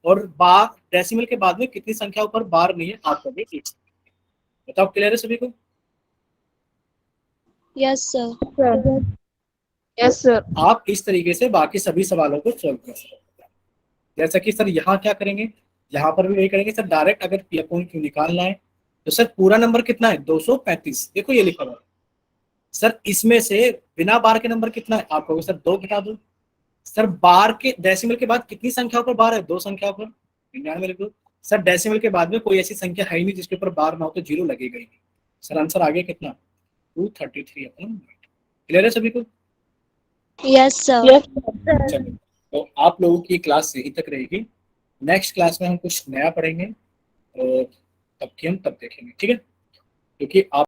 और बार डेसिमल के बाद में कितनी संख्याओं पर बार नहीं है? आपको भी ठीक। बताओ, क्लियर है सभी को? Yes sir. Yes sir. आप इस तरीके से बाकी सभी सवालों को सॉल्व कर सकते हैं। जैसा कि सर यहाँ क्या करेंगे, यहाँ पर भी वही करेंगे सर। डायरेक्ट अगर पी अपॉन क्यू निकालना है तो सर पूरा नंबर कितना है? 235। देखो ये लिखा हुआ है सर। इसमें से बिना बार के नंबर कितना है? आप कहोगे सर 2 घटा दो। सर बार के डेसिमल के बाद कितनी संख्याओं पर बार है? 2 संख्याओं पर। 99 लिख दो। सर डेसिमल के बाद में कोई ऐसी संख्या है ही नहीं जिसके ऊपर बार ना हो, तो 0 लगेगा ही नहीं। सर आंसर आ गया कितना? 233 अपॉन। क्लियर है सभी को? Yes sir. चलिए, तो आप लोगों की क्लास यहीं तक रहेगी। नेक्स्ट क्लास में हम कुछ नया पढ़ेंगे और तब की हम तब देखेंगे, ठीक है? क्योंकि आप